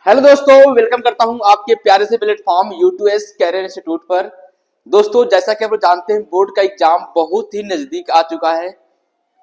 Hello दोस्तों, welcome करता हूं आपके प्यारे से प्लेटफॉर्म U2S कैरियर इंस्टीट्यूट पर। दोस्तों, जैसा कि आप लोग जानते हैं, बोर्ड का एग्जाम बहुत ही नजदीक आ चुका है।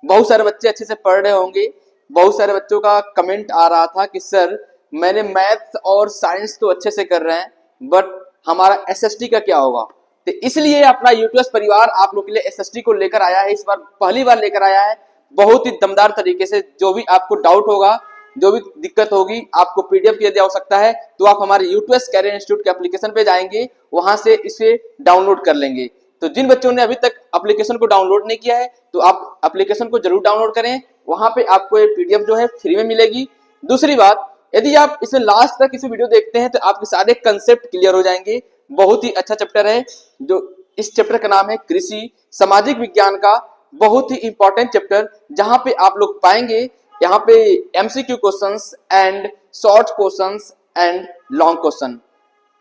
बहुत सारे बच्चे अच्छे से पढ़ रहे होंगे। बहुत सारे बच्चों का कमेंट आ रहा था कि सर, मैंने मैथ्स और साइंस तो अच्छे से कर रहे हैं, बट हमारा SST का क्या होगा। तो इसलिए अपना U2S परिवार आप लोग के लिए SST को लेकर आया है। इस बार पहली बार लेकर आया है, बहुत ही दमदार तरीके से। जो भी आपको डाउट होगा, जो भी दिक्कत होगी, आपको PDF की यदि आवश्यकता है तो आप हमारे U2S कैरियर इंस्टीट्यूट के एप्लीकेशन पे जाएंगे, वहां से इसे डाउनलोड कर लेंगे। तो जिन बच्चों ने अभी तक एप्लीकेशन को डाउनलोड नहीं किया है तो आप एप्लीकेशन को जरूर डाउनलोड करें। वहां पे आपको ये PDF जो है फ्री में मिलेगी। दूसरी बात, यदि आप इसमें लास्ट तक इसे वीडियो देखते हैं तो आपके सारे कंसेप्ट क्लियर हो जाएंगे। बहुत ही अच्छा चैप्टर है। जो इस चैप्टर का नाम है कृषि सामाजिक विज्ञान का बहुत ही इंपॉर्टेंट चैप्टर, जहां पे आप लोग पाएंगे यहाँ पे MCQ questions and short questions and long question.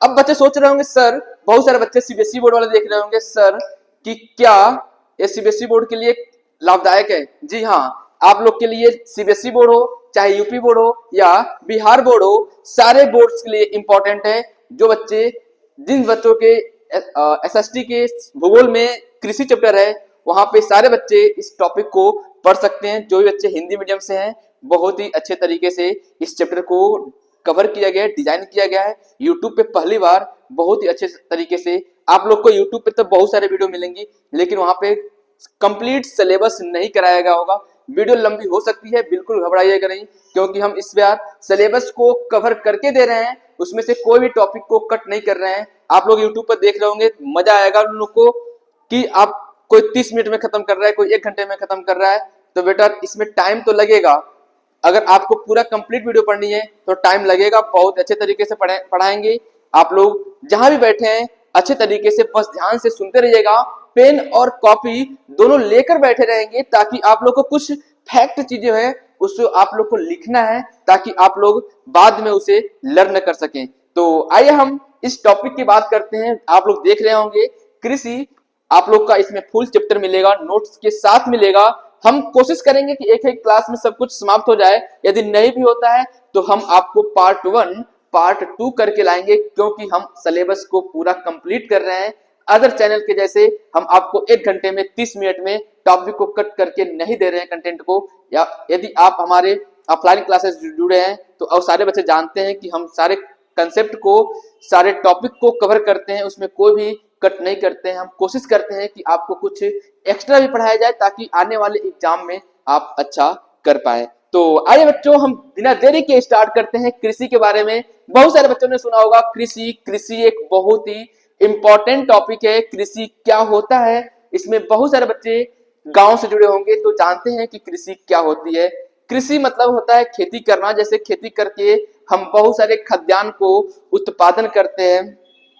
अब बच्चे सोच रहे होंगे सर, बहुत सारे बच्चे CBSE बोर्ड वाले देख रहे होंगे सर कि क्या ये CBSE बोर्ड के लिए लाभदायक है। जी हाँ, आप लोग के लिए CBSE बोर्ड हो, चाहे यूपी बोर्ड हो या बिहार बोर्ड हो, सारे बोर्ड्स के लिए इंपॉर्टेंट है। जो बच्चे, जिन बच्चों के SST के भूगोल में कृषि चैप्टर है, वहां पे सारे बच्चे इस टॉपिक को पढ़ सकते हैं। जो भी बच्चे हिंदी मीडियम से हैं, बहुत ही अच्छे तरीके से इस चैप्टर को कवर किया गया है, डिजाइन किया गया है। यूट्यूब पे पहली बार बहुत ही अच्छे तरीके से आप लोग को, यूट्यूब पे तो बहुत सारे वीडियो मिलेंगी, लेकिन वहां पे कंप्लीट सिलेबस नहीं कराया गया होगा। वीडियो लंबी हो सकती है, बिल्कुल घबराइएगा नहीं, क्योंकि हम इस बार सिलेबस को कवर करके दे रहे हैं। उसमें से कोई भी टॉपिक को कट नहीं कर रहे हैं। आप लोग यूट्यूब पर देख रहे होंगे, मजा आएगा उन लोग को कि आप कोई 30 मिनट में खत्म कर रहा है, कोई 1 घंटे में खत्म कर रहा है। तो बेटा, इसमें टाइम तो लगेगा। अगर आपको पूरा कंप्लीट वीडियो पढ़नी है तो टाइम लगेगा। बहुत अच्छे तरीके से पढ़ाएंगे। आप लोग जहां भी बैठे हैं, अच्छे तरीके से बस ध्यान से सुनते रहिएगा। पेन और कॉपी दोनों लेकर बैठे रहेंगे, ताकि आप लोग को कुछ फैक्ट चीजें हैं उसको आप लोग को लिखना है, ताकि आप लोग बाद में उसे लर्न कर सकें। तो आइए हम इस टॉपिक की बात करते हैं। आप लोग देख रहे होंगे कृषि, आप लोग का इसमें फुल चैप्टर मिलेगा, नोट्स के साथ मिलेगा। हम कोशिश करेंगे कि एक एक क्लास में सब कुछ समाप्त हो जाए। यदि नहीं भी होता है तो हम आपको पार्ट 1 पार्ट 2 करके लाएंगे, क्योंकि हम सिलेबस को पूरा कंप्लीट कर रहे हैं। अदर चैनल के जैसे हम आपको 1 घंटे में 30 मिनट में टॉपिक को कट करके नहीं दे रहे हैं कंटेंट को। या यदि आप हमारे ऑफलाइन क्लासेस जुड़े हैं तो अब सारे बच्चे जानते हैं कि हम सारे कंसेप्ट को, सारे टॉपिक को कवर करते हैं, उसमें कोई भी कट नहीं करते हैं। हम कोशिश करते हैं कि आपको कुछ एक्स्ट्रा भी पढ़ाया जाए, ताकि आने वाले एग्जाम में आप अच्छा कर पाए। तो आइए बच्चों, हम बिना देरी के स्टार्ट करते हैं कृषि के बारे में। बहुत सारे बच्चों ने सुना होगा कृषि। कृषि एक बहुत ही इंपॉर्टेंट टॉपिक है। कृषि क्या होता है, इसमें बहुत सारे बच्चे गांव से जुड़े होंगे तो जानते हैं कि कृषि क्या होती है। कृषि मतलब होता है खेती करना। जैसे खेती करके हम बहुत सारे खाद्यान्न को उत्पादन करते हैं,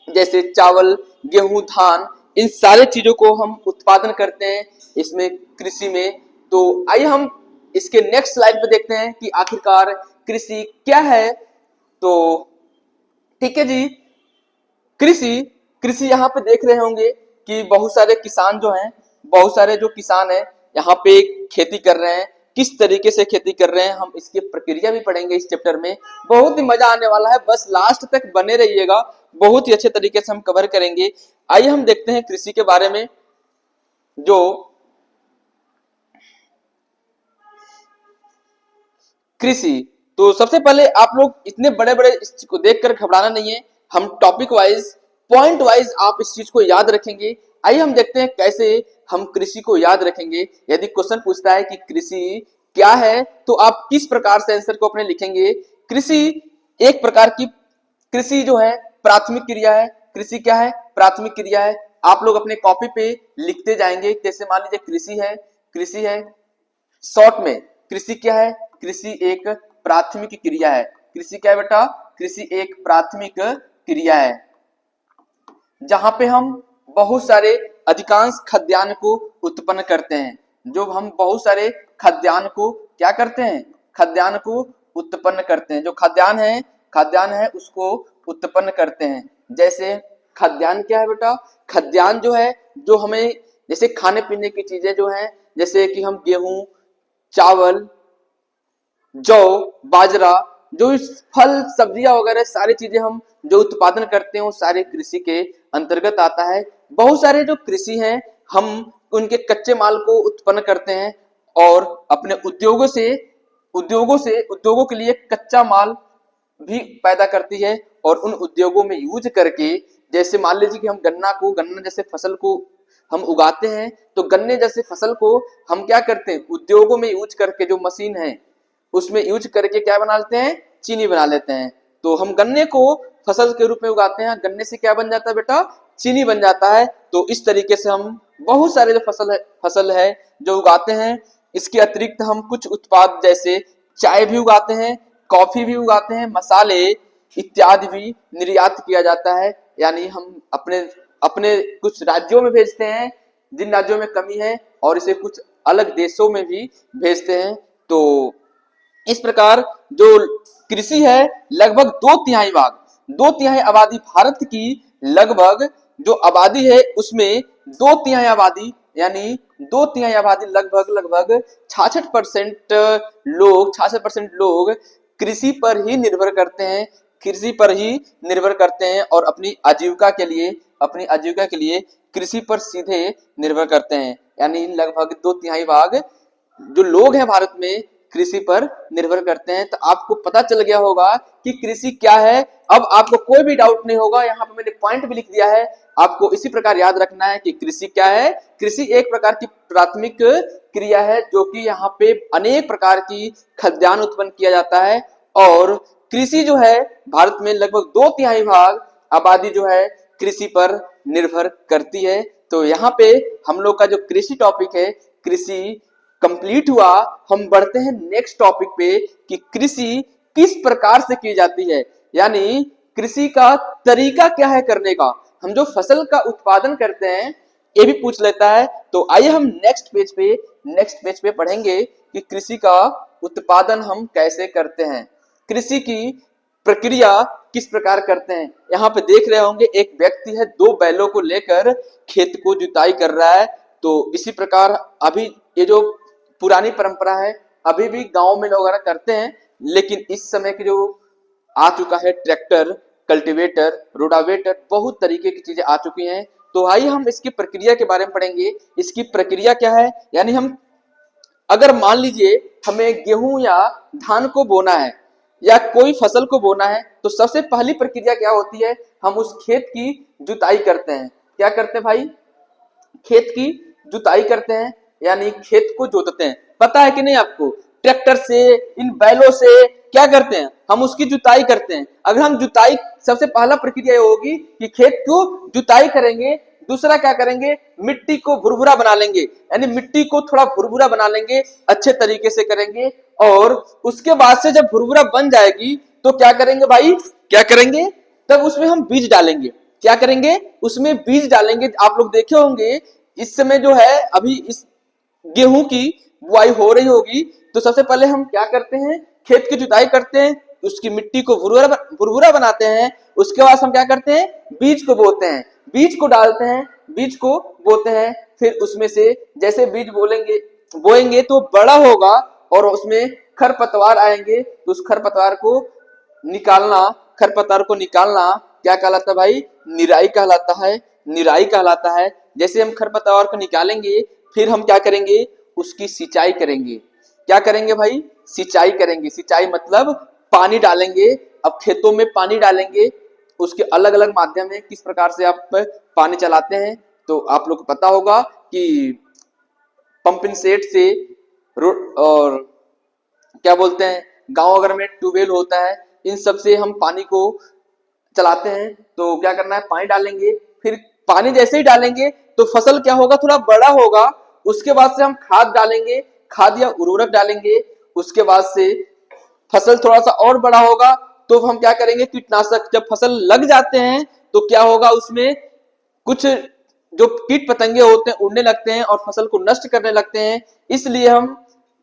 जैसे चावल, गेहूं, धान, इन सारे चीजों को हम उत्पादन करते हैं इसमें, कृषि में। तो आइए हम इसके नेक्स्ट स्लाइड पे देखते हैं कि आखिरकार कृषि क्या है। तो ठीक है जी, कृषि कृषि यहाँ पे देख रहे होंगे कि बहुत सारे किसान जो हैं, बहुत सारे जो किसान हैं यहाँ पे खेती कर रहे हैं। किस तरीके से खेती कर रहे हैं, हम इसकी प्रक्रिया भी पढ़ेंगे इस चैप्टर में। बहुत ही मजा आने वाला है, बस लास्ट तक बने रहिएगा। बहुत ही अच्छे तरीके से हम कवर करेंगे। आइए हम देखते हैं कृषि के बारे में। जो कृषि, तो सबसे पहले आप लोग इतने बड़े बड़े इस चीज को देखकर घबराना नहीं है। हम टॉपिक वाइज, पॉइंट वाइज आप इस चीज को याद रखेंगे। आइए हम देखते हैं कैसे हम कृषि को याद रखेंगे। यदि क्वेश्चन पूछता है कि कृषि क्या है, तो आप किस प्रकार से आंसर को अपने लिखेंगे। कृषि एक प्रकार की, कृषि जो है प्राथमिक क्रिया है। कृषि क्या है, प्राथमिक क्रिया है। आप लोग अपने कॉपी पे लिखते जाएंगे। जैसे मान लीजिए कृषि है, कृषि है शॉर्ट में। कृषि क्या है, कृषि एक प्राथमिक क्रिया है। कृषि क्या है बेटा, कृषि एक प्राथमिक क्रिया है, जहां पे हम बहुत सारे अधिकांश खाद्यान्न को उत्पन्न करते हैं। जो हम बहुत सारे खाद्यान्न को क्या करते हैं, खाद्यान्न को उत्पन्न करते हैं। जो खाद्यान्न है उसको उत्पन्न करते हैं। जैसे खाद्यान्न क्या है बेटा, खाद्यान्न जो है, जो हमें जैसे खाने पीने की चीजें जो हैं, जैसे कि हम गेहूं, चावल, जौ, बाजरा, जो इस फल सब्जियां वगैरह सारी चीजें हम जो उत्पादन करते हैं वो सारे कृषि के अंतर्गत आता है। बहुत सारे जो कृषि हैं हम उनके कच्चे माल को उत्पन्न करते हैं और अपने उद्योगों के लिए कच्चा माल भी पैदा करती है और उन उद्योगों में यूज करके, जैसे मान लीजिए कि हम गन्ना जैसे फसल को हम उगाते हैं, तो गन्ने जैसे फसल को हम क्या करते हैं, उद्योगों में यूज करके जो मशीन है उसमें यूज करके क्या बना लेते हैं, चीनी बना लेते हैं। तो हम गन्ने को फसल के रूप में उगाते हैं, गन्ने से क्या बन जाता है बेटा, चीनी बन जाता है। तो इस तरीके से हम बहुत सारे जो फसल है जो उगाते हैं। इसके अतिरिक्त हम कुछ उत्पाद जैसे चाय भी उगाते हैं, कॉफी भी उगाते हैं, मसाले इत्यादि भी निर्यात किया जाता है। यानी हम अपने अपने कुछ राज्यों में भेजते हैं जिन राज्यों में कमी है, और इसे कुछ अलग देशों में भी भेजते हैं। तो इस प्रकार जो कृषि है, लगभग 2/3 आबादी भारत की लगभग जो आबादी है उसमें 2/3 आबादी यानी 2/3 आबादी लगभग 66% लोग कृषि पर ही निर्भर करते हैं, और अपनी आजीविका के लिए कृषि पर सीधे निर्भर करते हैं। यानी लगभग 2/3 भाग जो लोग हैं भारत में कृषि पर निर्भर करते हैं। तो आपको पता चल गया होगा कि कृषि क्या है। अब आपको कोई भी डाउट नहीं होगा, यहाँ पे मैंने पॉइंट भी लिख दिया है। आपको इसी प्रकार याद रखना है कि कृषि क्या है। कृषि एक प्रकार की प्राथमिक क्रिया है जो कि यहाँ पे अनेक प्रकार की खाद्यान्न उत्पन्न किया जाता है, और कृषि जो है भारत में लगभग 2/3 भाग आबादी जो है कृषि पर निर्भर करती है। तो यहाँ पे हम लोग का जो कृषि टॉपिक है, कृषि कंप्लीट हुआ। हम बढ़ते हैं नेक्स्ट टॉपिक पे कि कृषि किस प्रकार से की जाती है, यानी कृषि का तरीका क्या है करने का। हम जो फसल का उत्पादन करते हैं ये भी पूछ लेता है। तो आइए हम नेक्स्ट पेज पे पढ़ेंगे कि कृषि का उत्पादन हम कैसे करते हैं, कृषि की प्रक्रिया किस प्रकार करते हैं। यहाँ पे देख रहे होंगे एक व्यक्ति है 2 बैलों को लेकर खेत को जुताई कर रहा है। तो इसी प्रकार अभी ये जो पुरानी परंपरा है अभी भी गांव में लोग करते हैं, लेकिन इस समय की जो आ चुका है ट्रैक्टर, कल्टीवेटर, रोटावेटर, बहुत तरीके की चीजें आ चुकी हैं। तो आइए हम इसकी प्रक्रिया के बारे में पढ़ेंगे। इसकी प्रक्रिया क्या है, यानी हम अगर मान लीजिए हमें गेहूं या धान को बोना है या कोई फसल को बोना है, तो सबसे पहली प्रक्रिया क्या होती है, हम उस खेत की जुताई करते हैं। क्या करते हैं भाई, खेत की जुताई करते हैं, यानी खेत को जोतते हैं। पता है कि नहीं आपको, ट्रैक्टर से, इन बैलों से क्या करते हैं, हम उसकी जुताई करते हैं। अगर हम जुताई, सबसे पहला प्रक्रिया ये होगी कि खेत को जुताई करेंगे। दूसरा क्या करेंगे, मिट्टी को भुरभुरा बना लेंगे, यानी मिट्टी को थोड़ा भुरभुरा बना लेंगे, अच्छे तरीके से करेंगे। और उसके बाद से जब भुरभुरा बन जाएगी तो क्या करेंगे भाई, क्या करेंगे, तब उसमें हम बीज डालेंगे। क्या करेंगे, उसमें बीज डालेंगे। आप लोग देखे होंगे इस समय जो है अभी इस गेहूं की बुआई हो रही होगी, तो सबसे पहले हम क्या करते हैं, खेत की जुताई करते हैं, उसकी मिट्टी को भुरभुरा बनाते हैं। उसके बाद हम क्या करते हैं, बीज को बोते हैं, बीज को डालते हैं, बीज को बोते हैं। फिर उसमें से जैसे बीज बोएंगे तो बड़ा होगा और उसमें खरपतवार आएंगे, तो उस खरपतवार को निकालना क्या कहलाता है भाई, निराई कहलाता है। जैसे हम खरपतवार को निकालेंगे, फिर हम क्या करेंगे, उसकी सिंचाई करेंगे। क्या करेंगे भाई, सिंचाई करेंगे। सिंचाई मतलब पानी डालेंगे। अब खेतों में पानी डालेंगे, उसके अलग अलग माध्यम है किस प्रकार से आप पानी चलाते हैं। तो आप लोग को पता होगा कि पंपिंग सेट से और क्या बोलते हैं, गांव अगर में ट्यूबवेल होता है, इन सब से हम पानी को चलाते हैं। तो क्या करना है, पानी डालेंगे। फिर पानी जैसे ही डालेंगे तो फसल क्या होगा, थोड़ा बड़ा होगा। उसके बाद से हम खाद डालेंगे, खाद या उर्वरक डालेंगे। उसके बाद से फसल थोड़ा सा और बड़ा होगा तो हम क्या करेंगे, कीटनाशक। जब फसल लग जाते हैं तो क्या होगा, उसमें कुछ जो कीट पतंगे होते हैं उड़ने लगते हैं और फसल को नष्ट करने लगते हैं। इसलिए हम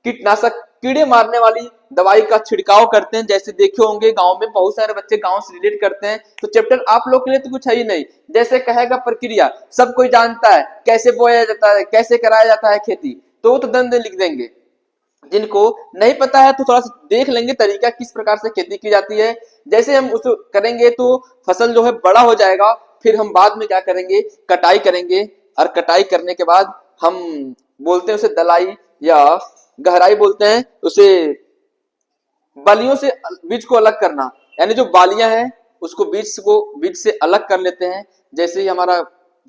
कीटनाशक, कीड़े मारने वाली दवाई का छिड़काव करते हैं। जैसे देखे होंगे गांव में बहुत सारे बच्चे गांव से रिलेट करते हैं, तो चैप्टर आप लोग के लिए तो कुछ है ही नहीं। जैसे कहेगा प्रक्रिया सब कोई जानता है, कैसे बोया जाता है, कैसे कराया जाता है खेती, तो दंड लिख देंगे। जिनको नहीं पता है तो थोड़ा सा देख लेंगे तरीका किस प्रकार से खेती की जाती है। जैसे हम उसको करेंगे तो फसल जो है बड़ा हो जाएगा, फिर हम बाद में क्या करेंगे, कटाई करेंगे, और कटाई करने के बाद हम बोलते हैं उसे दलाई या गहराई बोलते हैं उसे, बालियों से बीज को अलग करना, यानी जो बालियां हैं उसको बीज से अलग कर लेते हैं। जैसे ही हमारा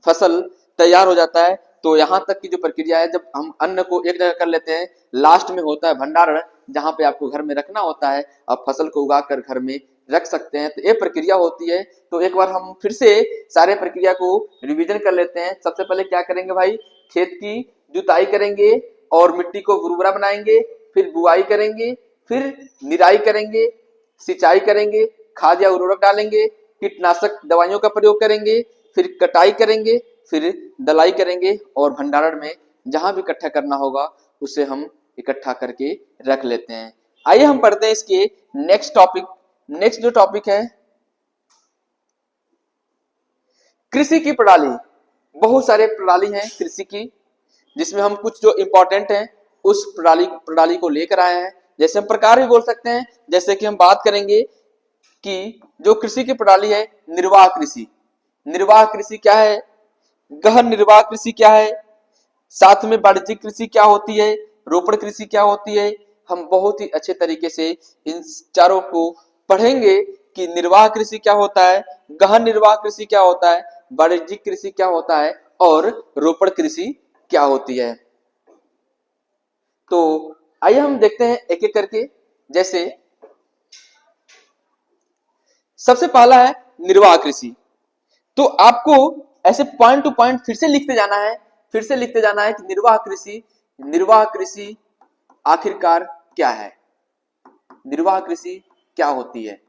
फसल तैयार हो जाता है तो यहाँ तक की जो प्रक्रिया है, जब हम अन्न को एक जगह कर लेते हैं, लास्ट में होता है भंडारण, जहाँ पे आपको घर में रखना होता है, आप फसल को उगा कर घर में रख सकते हैं। तो ये प्रक्रिया होती है। तो एक बार हम फिर से सारे प्रक्रिया को रिवीजन कर लेते हैं। सबसे पहले क्या करेंगे भाई, खेत की जुताई करेंगे और मिट्टी को उर्वरा बनाएंगे, फिर बुआई करेंगे, फिर निराई करेंगे, सिंचाई करेंगे, खाद या उर्वरक डालेंगे, कीटनाशक दवाइयों का प्रयोग करेंगे, फिर कटाई करेंगे, फिर दलाई करेंगे और भंडारण में जहां भी इकट्ठा करना होगा उसे हम इकट्ठा करके रख लेते हैं। आइए हम पढ़ते हैं इसके नेक्स्ट टॉपिक। नेक्स्ट जो टॉपिक है कृषि की प्रणाली। बहुत सारे प्रणाली हैं कृषि की, जिसमें हम कुछ जो इंपॉर्टेंट हैं उस प्रणाली को लेकर आए हैं। जैसे हम प्रकार भी बोल सकते हैं, जैसे कि हम बात करेंगे कि जो कृषि की प्रणाली है, निर्वाह कृषि। निर्वाह कृषि क्या है, गहन निर्वाह कृषि क्या है, साथ में वाणिज्यिक कृषि क्या होती है, रोपण कृषि क्या होती है। हम बहुत ही अच्छे तरीके से इन चारों को पढ़ेंगे कि निर्वाह कृषि क्या होता है, गहन निर्वाह कृषि क्या होता है, वाणिज्यिक कृषि क्या होता है और रोपण कृषि क्या होती है। तो आइए हम देखते हैं एक एक करके। जैसे सबसे पहला है निर्वाह कृषि। तो आपको ऐसे पॉइंट टू पॉइंट फिर से लिखते जाना है, फिर से लिखते जाना है कि निर्वाह कृषि आखिरकार क्या है, निर्वाह कृषि क्या होती है।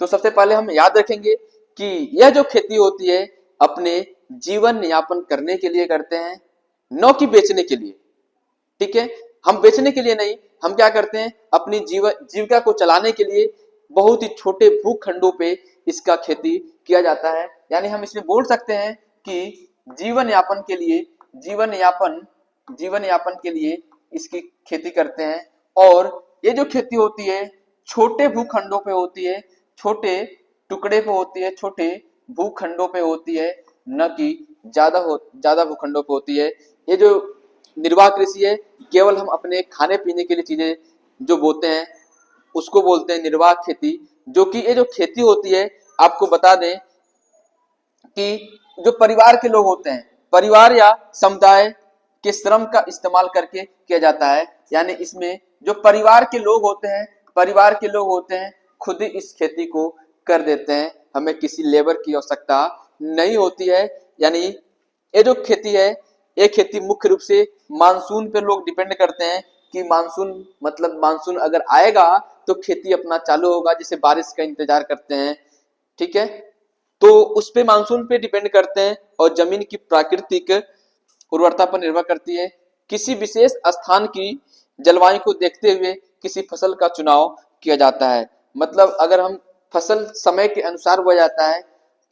तो सबसे पहले हम याद रखेंगे कि यह जो खेती होती है अपने जीवन यापन करने के लिए करते हैं, न कि बेचने के लिए। ठीक है, हम बेचने के लिए नहीं, हम क्या करते हैं अपनी जीविका को चलाने के लिए बहुत ही छोटे भूखंडों पे इसका खेती किया जाता है। यानी हम इसमें बोल सकते हैं कि जीवन यापन के लिए इसकी खेती करते हैं। और ये जो खेती होती है छोटे भूखंडों पे होती है, छोटे टुकड़े पे होती है, छोटे भूखंडों पे होती है, न कि ज्यादा भूखंडों पे होती है। ये जो निर्वाह कृषि है केवल हम अपने खाने पीने के लिए चीजें जो बोते हैं उसको बोलते हैं निर्वाह खेती। जो कि ये जो खेती होती है, आपको बता दें कि जो परिवार के लोग होते हैं, परिवार या समुदाय के श्रम का इस्तेमाल करके किया जाता है। यानी इसमें जो परिवार के लोग होते हैं खुद ही इस खेती को कर देते हैं, हमें किसी लेबर की आवश्यकता नहीं होती है। यानी ये जो खेती है, ये खेती मुख्य रूप से मानसून पे लोग डिपेंड करते हैं कि मानसून अगर आएगा तो खेती अपना चालू होगा, जैसे बारिश का इंतजार करते हैं। ठीक है, तो उस पे मानसून पे डिपेंड करते हैं और जमीन की प्राकृतिक उर्वरता पर निर्भर करती है। किसी विशेष स्थान की जलवायु को देखते हुए किसी फसल का चुनाव किया जाता है। मतलब अगर हम फसल समय के अनुसार बोया जाता है,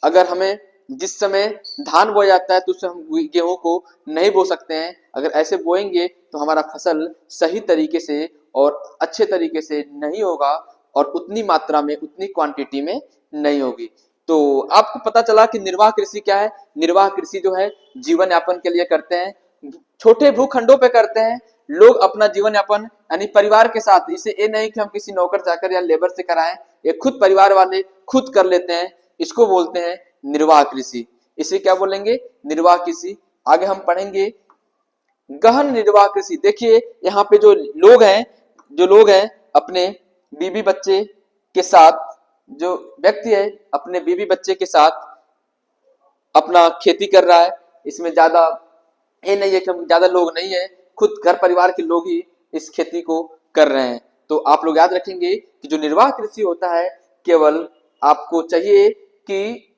अगर हमें जिस समय धान बोया जाता है तो उससे हम गेहूं को नहीं बो सकते हैं। अगर ऐसे बोएंगे तो हमारा फसल सही तरीके से और अच्छे तरीके से नहीं होगा और उतनी मात्रा में, उतनी क्वांटिटी में नहीं होगी। तो आपको पता चला कि निर्वाह कृषि क्या है। निर्वाह कृषि जो है जीवन यापन के लिए करते हैं, छोटे भूखंडों पे करते हैं लोग अपना जीवन यापन, यानी परिवार के साथ। इसे ये नहीं कि हम किसी नौकर चाकर या लेबर से कराएं, ये खुद परिवार वाले खुद कर लेते हैं, इसको बोलते हैं निर्वाह कृषि। इसे क्या बोलेंगे, निर्वाह कृषि। आगे हम पढ़ेंगे गहन निर्वाह कृषि। देखिए यहाँ पे जो लोग हैं अपने बीवी बच्चे के साथ, जो व्यक्ति है अपने बीवी बच्चे के साथ अपना खेती कर रहा है। इसमें ज्यादा ये नहीं है कि हम ज्यादा लोग नहीं है, खुद घर परिवार के लोग ही इस खेती को कर रहे हैं। तो आप लोग याद रखेंगे कि जो निर्वाह कृषि होता है केवल आपको चाहिए कि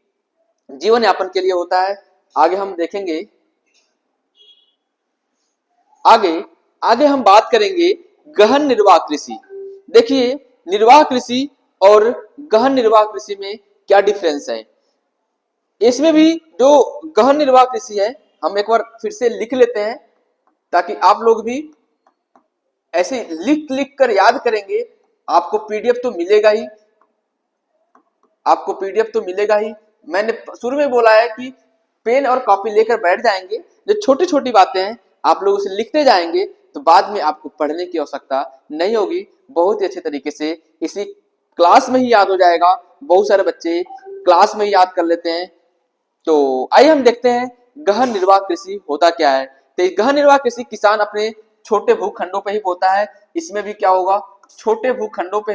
जीवन यापन के लिए होता है। आगे हम देखेंगे, आगे हम बात करेंगे गहन निर्वाह कृषि। देखिए निर्वाह कृषि और गहन निर्वाह कृषि में क्या डिफरेंस है। इसमें भी जो गहन निर्वाह कृषि है, हम एक बार फिर से लिख लेते हैं ताकि आप लोग भी ऐसे लिख लिख कर याद करेंगे, आपको पीडीएफ तो मिलेगा ही, आपको पीडीएफ तो मिलेगा ही। मैंने शुरू में बोला है कि पेन और कॉपी लेकर बैठ जाएंगे, जो छोटी छोटी बातें हैं आप लोग उसे लिखते जाएंगे तो बाद में आपको पढ़ने की आवश्यकता नहीं होगी, बहुत ही अच्छे तरीके से इसी क्लास में ही याद हो जाएगा। बहुत सारे बच्चे क्लास में ही याद कर लेते हैं। तो आइए हम देखते हैं गहन निर्वाह कृषि होता क्या है। तो गहन निर्वाह कृषि किसान अपने छोटे भूखंडों पे ही बोता है। इसमें भी क्या होगा, छोटे भूखंडों पे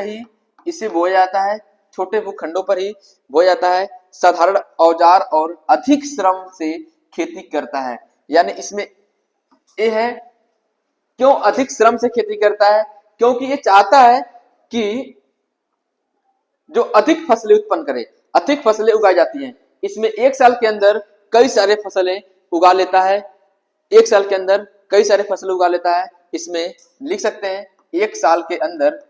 ही इसे बोया जाता है, छोटे भूखंडों पर ही बोया जाता है। साधारण औजार और अधिक श्रम से खेती करता है। यानी इसमें ये है, क्यों अधिक श्रम से खेती करता है, क्योंकि ये चाहता है कि जो अधिक फसलें उत्पन्न करे, अधिक फसलें उगाई जाती हैं। इसमें एक साल के अंदर कई सारे फसलें उगा लेता है, एक साल के अंदर कई सारे फसलें उगा लेता है। इसमें लिख सकते हैं एक साल के अंदर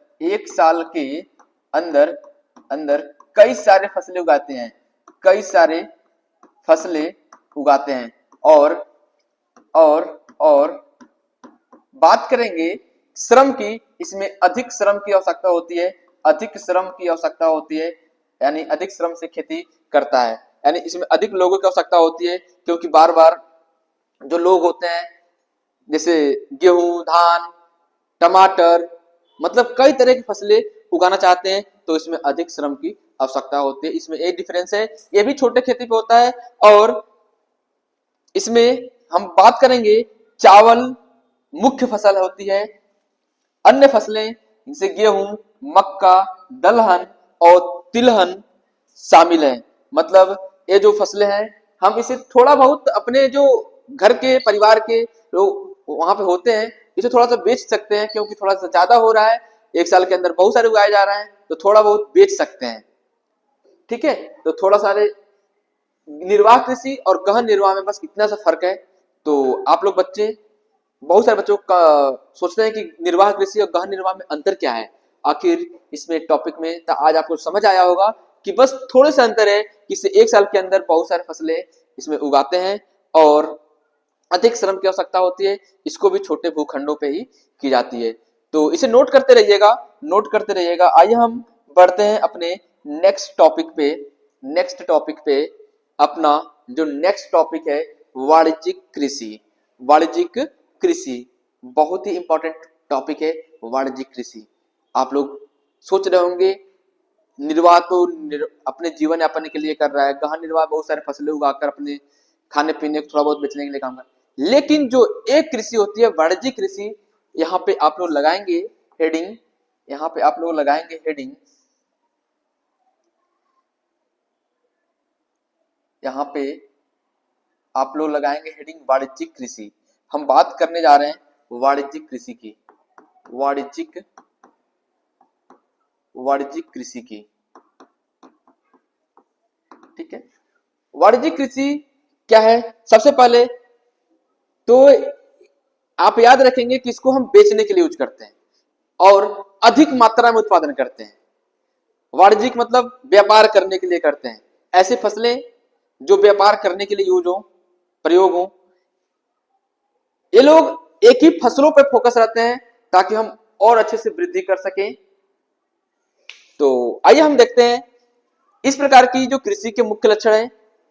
कई सारे फसलें उगाते हैं, कई सारे फसलें उगाते हैं। और बात करेंगे श्रम की, इसमें अधिक श्रम की आवश्यकता होती है, अधिक श्रम की आवश्यकता होती है, यानी अधिक श्रम से खेती करता है। यानी इसमें अधिक लोगों की आवश्यकता होती है, क्योंकि बार बार जो लोग होते हैं, जैसे गेहूं, धान, टमाटर, मतलब कई तरह की फसलें उगाना चाहते हैं, तो इसमें अधिक श्रम की आवश्यकता होती है। इसमें एक डिफरेंस है, ये भी छोटे खेती पे होता है। और इसमें हम बात करेंगे, चावल मुख्य फसल होती है, अन्य फसलें जैसे गेहूं, मक्का, दलहन और तिलहन शामिल है। मतलब ये जो फसलें हैं, हम इसे थोड़ा बहुत अपने जो घर के परिवार के लोग वहां पे होते हैं, इसे थोड़ा सा बेच सकते हैं, क्योंकि थोड़ा सा ज्यादा हो रहा है, एक साल के अंदर बहुत सारे उगाए जा रहे हैं, तो थोड़ा बहुत बेच सकते हैं। ठीक है, तो थोड़ा सारे निर्वाह कृषि और गहन निर्वाह में बस इतना सा फर्क है। तो आप लोग बच्चे, बहुत सारे बच्चों का सोचते हैं कि निर्वाह कृषि और गहन निर्वाह में अंतर क्या है। आखिर इसमें टॉपिक में तो आज आपको समझ आया होगा कि बस थोड़े से अंतर है कि इसे एक साल के अंदर बहुत सारे फसलें इसमें उगाते हैं और अधिक श्रम की आवश्यकता होती है। इसको भी छोटे भूखंडों पे ही की जाती है। तो इसे नोट करते रहिएगा, नोट करते रहिएगा। आइए हम बढ़ते हैं अपने नेक्स्ट टॉपिक पे। अपना जो नेक्स्ट टॉपिक है वाणिज्यिक कृषि। वाणिज्यिक कृषि बहुत ही इंपॉर्टेंट टॉपिक है। वाणिज्यिक कृषि आप लोग सोच रहे होंगे, निर्वाह तो अपने जीवन यापन के लिए कर रहा है, गहन निर्वाह बहुत सारे फसलें उगाकर अपने खाने पीने थोड़ा बहुत बेचने के लिए काम कर, लेकिन जो एक कृषि होती है वाणिज्यिक कृषि, यहाँ पे आप लोग लगाएंगे हेडिंग, यहाँ पे आप लोग लगाएंगे हेडिंग, यहाँ पे आप लोग लगाएंगे हेडिंग वाणिज्यिक कृषि। हम बात करने जा रहे हैं वाणिज्यिक कृषि की, वाणिज्यिक कृषि की। ठीक है, वाणिज्यिक कृषि क्या है? सबसे पहले तो आप याद रखेंगे कि इसको हम बेचने के लिए यूज करते हैं और अधिक मात्रा में उत्पादन करते हैं। वाणिज्यिक मतलब व्यापार करने के लिए करते हैं। ऐसे फसलें जो व्यापार करने के लिए यूज हो, प्रयोग हो। ये लोग एक ही फसलों पर फोकस रहते हैं ताकि हम और अच्छे से वृद्धि कर सकें। तो आइए हम देखते हैं इस प्रकार की जो कृषि के मुख्य लक्षण हैं।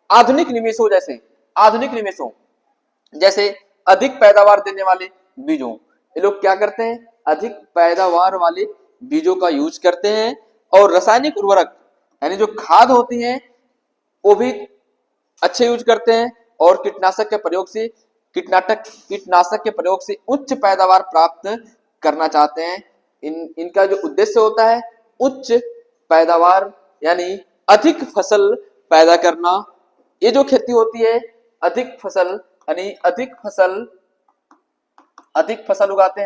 आधुनिक निवेशों जैसे अधिक पैदावार देने वाले बीजों, ये लोग क्या करते हैं? अधिक पैदावार वाले बीजों का यूज करते हैं। और रासायनिक उर्वरक यानी जो खाद होती हैं वो भी अच्छे यूज करते हैं। और कीटनाशक के प्रयोग से उच्च पैदावार प्राप्त करना चाहते हैं। इनका जो उद्देश्य होता है उच्च पैदावार यानी अधिक फसल पैदा करना। ये जो खेती होती है अधिक फसल यानी अधिक फसल उगाते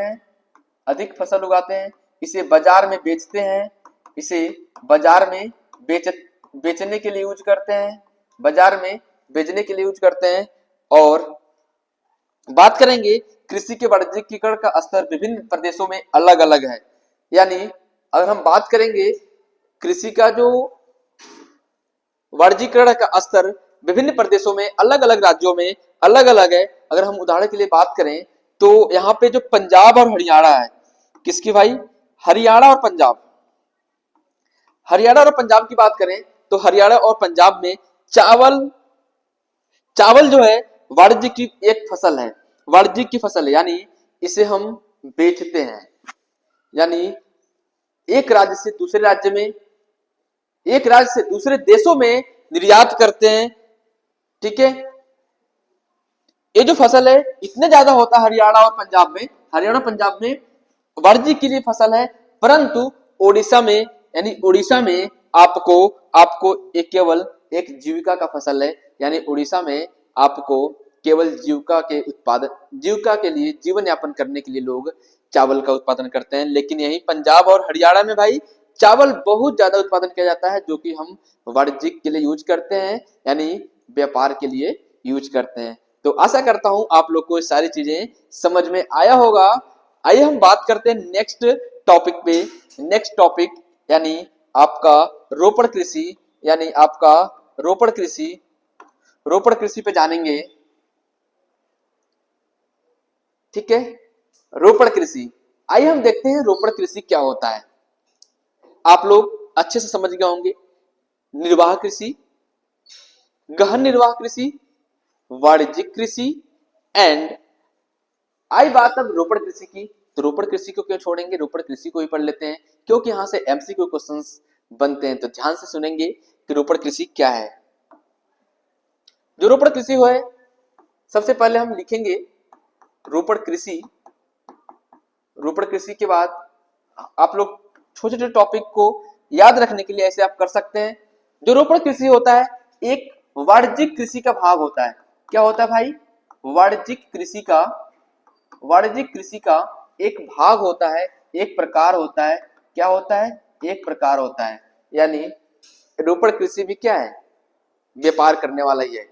हैं, इसे बाजार में बेचते हैं, इसे बाजार में बेचने के लिए यूज करते हैं, बाजार में बेचने के लिए यूज करते हैं। और बात करेंगे कृषि के वाणिज्यिकीकरण का स्तर विभिन्न प्रदेशों में अलग अलग है। यानी अगर हम बात करेंगे कृषि का जो वाणिज्यिकीकरण का स्तर विभिन्न प्रदेशों में, अलग अलग राज्यों में अलग अलग है। अगर हम उदाहरण के लिए बात करें तो यहाँ पे जो पंजाब और हरियाणा है, किसकी भाई? हरियाणा और पंजाब। हरियाणा और पंजाब की बात करें तो हरियाणा और पंजाब में चावल चावल जो है वाणिज्य की एक फसल है, वाणिज्य की फसल है, यानी इसे हम बेचते हैं, यानी एक राज्य से दूसरे राज्य में, एक राज्य से दूसरे देशों में निर्यात करते हैं। ठीक है, ये जो फसल है इतने ज्यादा होता है हरियाणा और पंजाब में, हरियाणा पंजाब में वाणिज्य के लिए फसल है, परंतु ओडिशा में, यानी उड़ीसा में आपको आपको एक केवल एक जीविका का फसल है, यानी उड़ीसा में आपको केवल जीविका के उत्पादन, जीविका के लिए, जीवन यापन करने के लिए लोग चावल का उत्पादन करते हैं। लेकिन यही पंजाब और हरियाणा में भाई चावल बहुत ज्यादा उत्पादन किया जाता है, जो कि हम वाणिज्यिक के लिए यूज करते हैं, यानी व्यापार के लिए यूज करते हैं। तो आशा करता हूं आप लोग को ये सारी चीजें समझ में आया होगा। आइए हम बात करते हैं नेक्स्ट टॉपिक पे। नेक्स्ट टॉपिक यानी आपका रोपड़ कृषि, यानी आपका रोपड़ कृषि, रोपड़ कृषि पे जानेंगे। ठीक है, रोपड़ कृषि। आइए हम देखते हैं रोपड़ कृषि क्या होता है। आप लोग अच्छे से समझ गए होंगे, निर्वाह कृषि, गहन निर्वाह कृषि, वाणिज्यिक कृषि एंड। आई बात अब रोपड़ कृषि की, तो रोपड़ कृषि को क्यों छोड़ेंगे, रोपड़ कृषि को ही पढ़ लेते हैं, क्योंकि यहां से एमसीक्यू क्वेश्चंस बनते हैं। तो ध्यान से सुनेंगे कि रोपड़ कृषि क्या है। जो रोपड़ कृषि है, सबसे पहले हम लिखेंगे रोपड़ कृषि। रोपड़ कृषि के बाद आप लोग छोटे छोटे टॉपिक को याद रखने के लिए ऐसे आप कर सकते हैं। जो रोपड़ कृषि होता है एक वाणिज्यिक कृषि का भाग होता है। क्या होता है भाई? वाणिज्यिक कृषि का, वाणिज्यिक कृषि का एक भाग होता है, एक प्रकार होता है। क्या होता है? एक प्रकार होता है। यानी रोपड़ कृषि भी क्या है? व्यापार करने वाला ही है।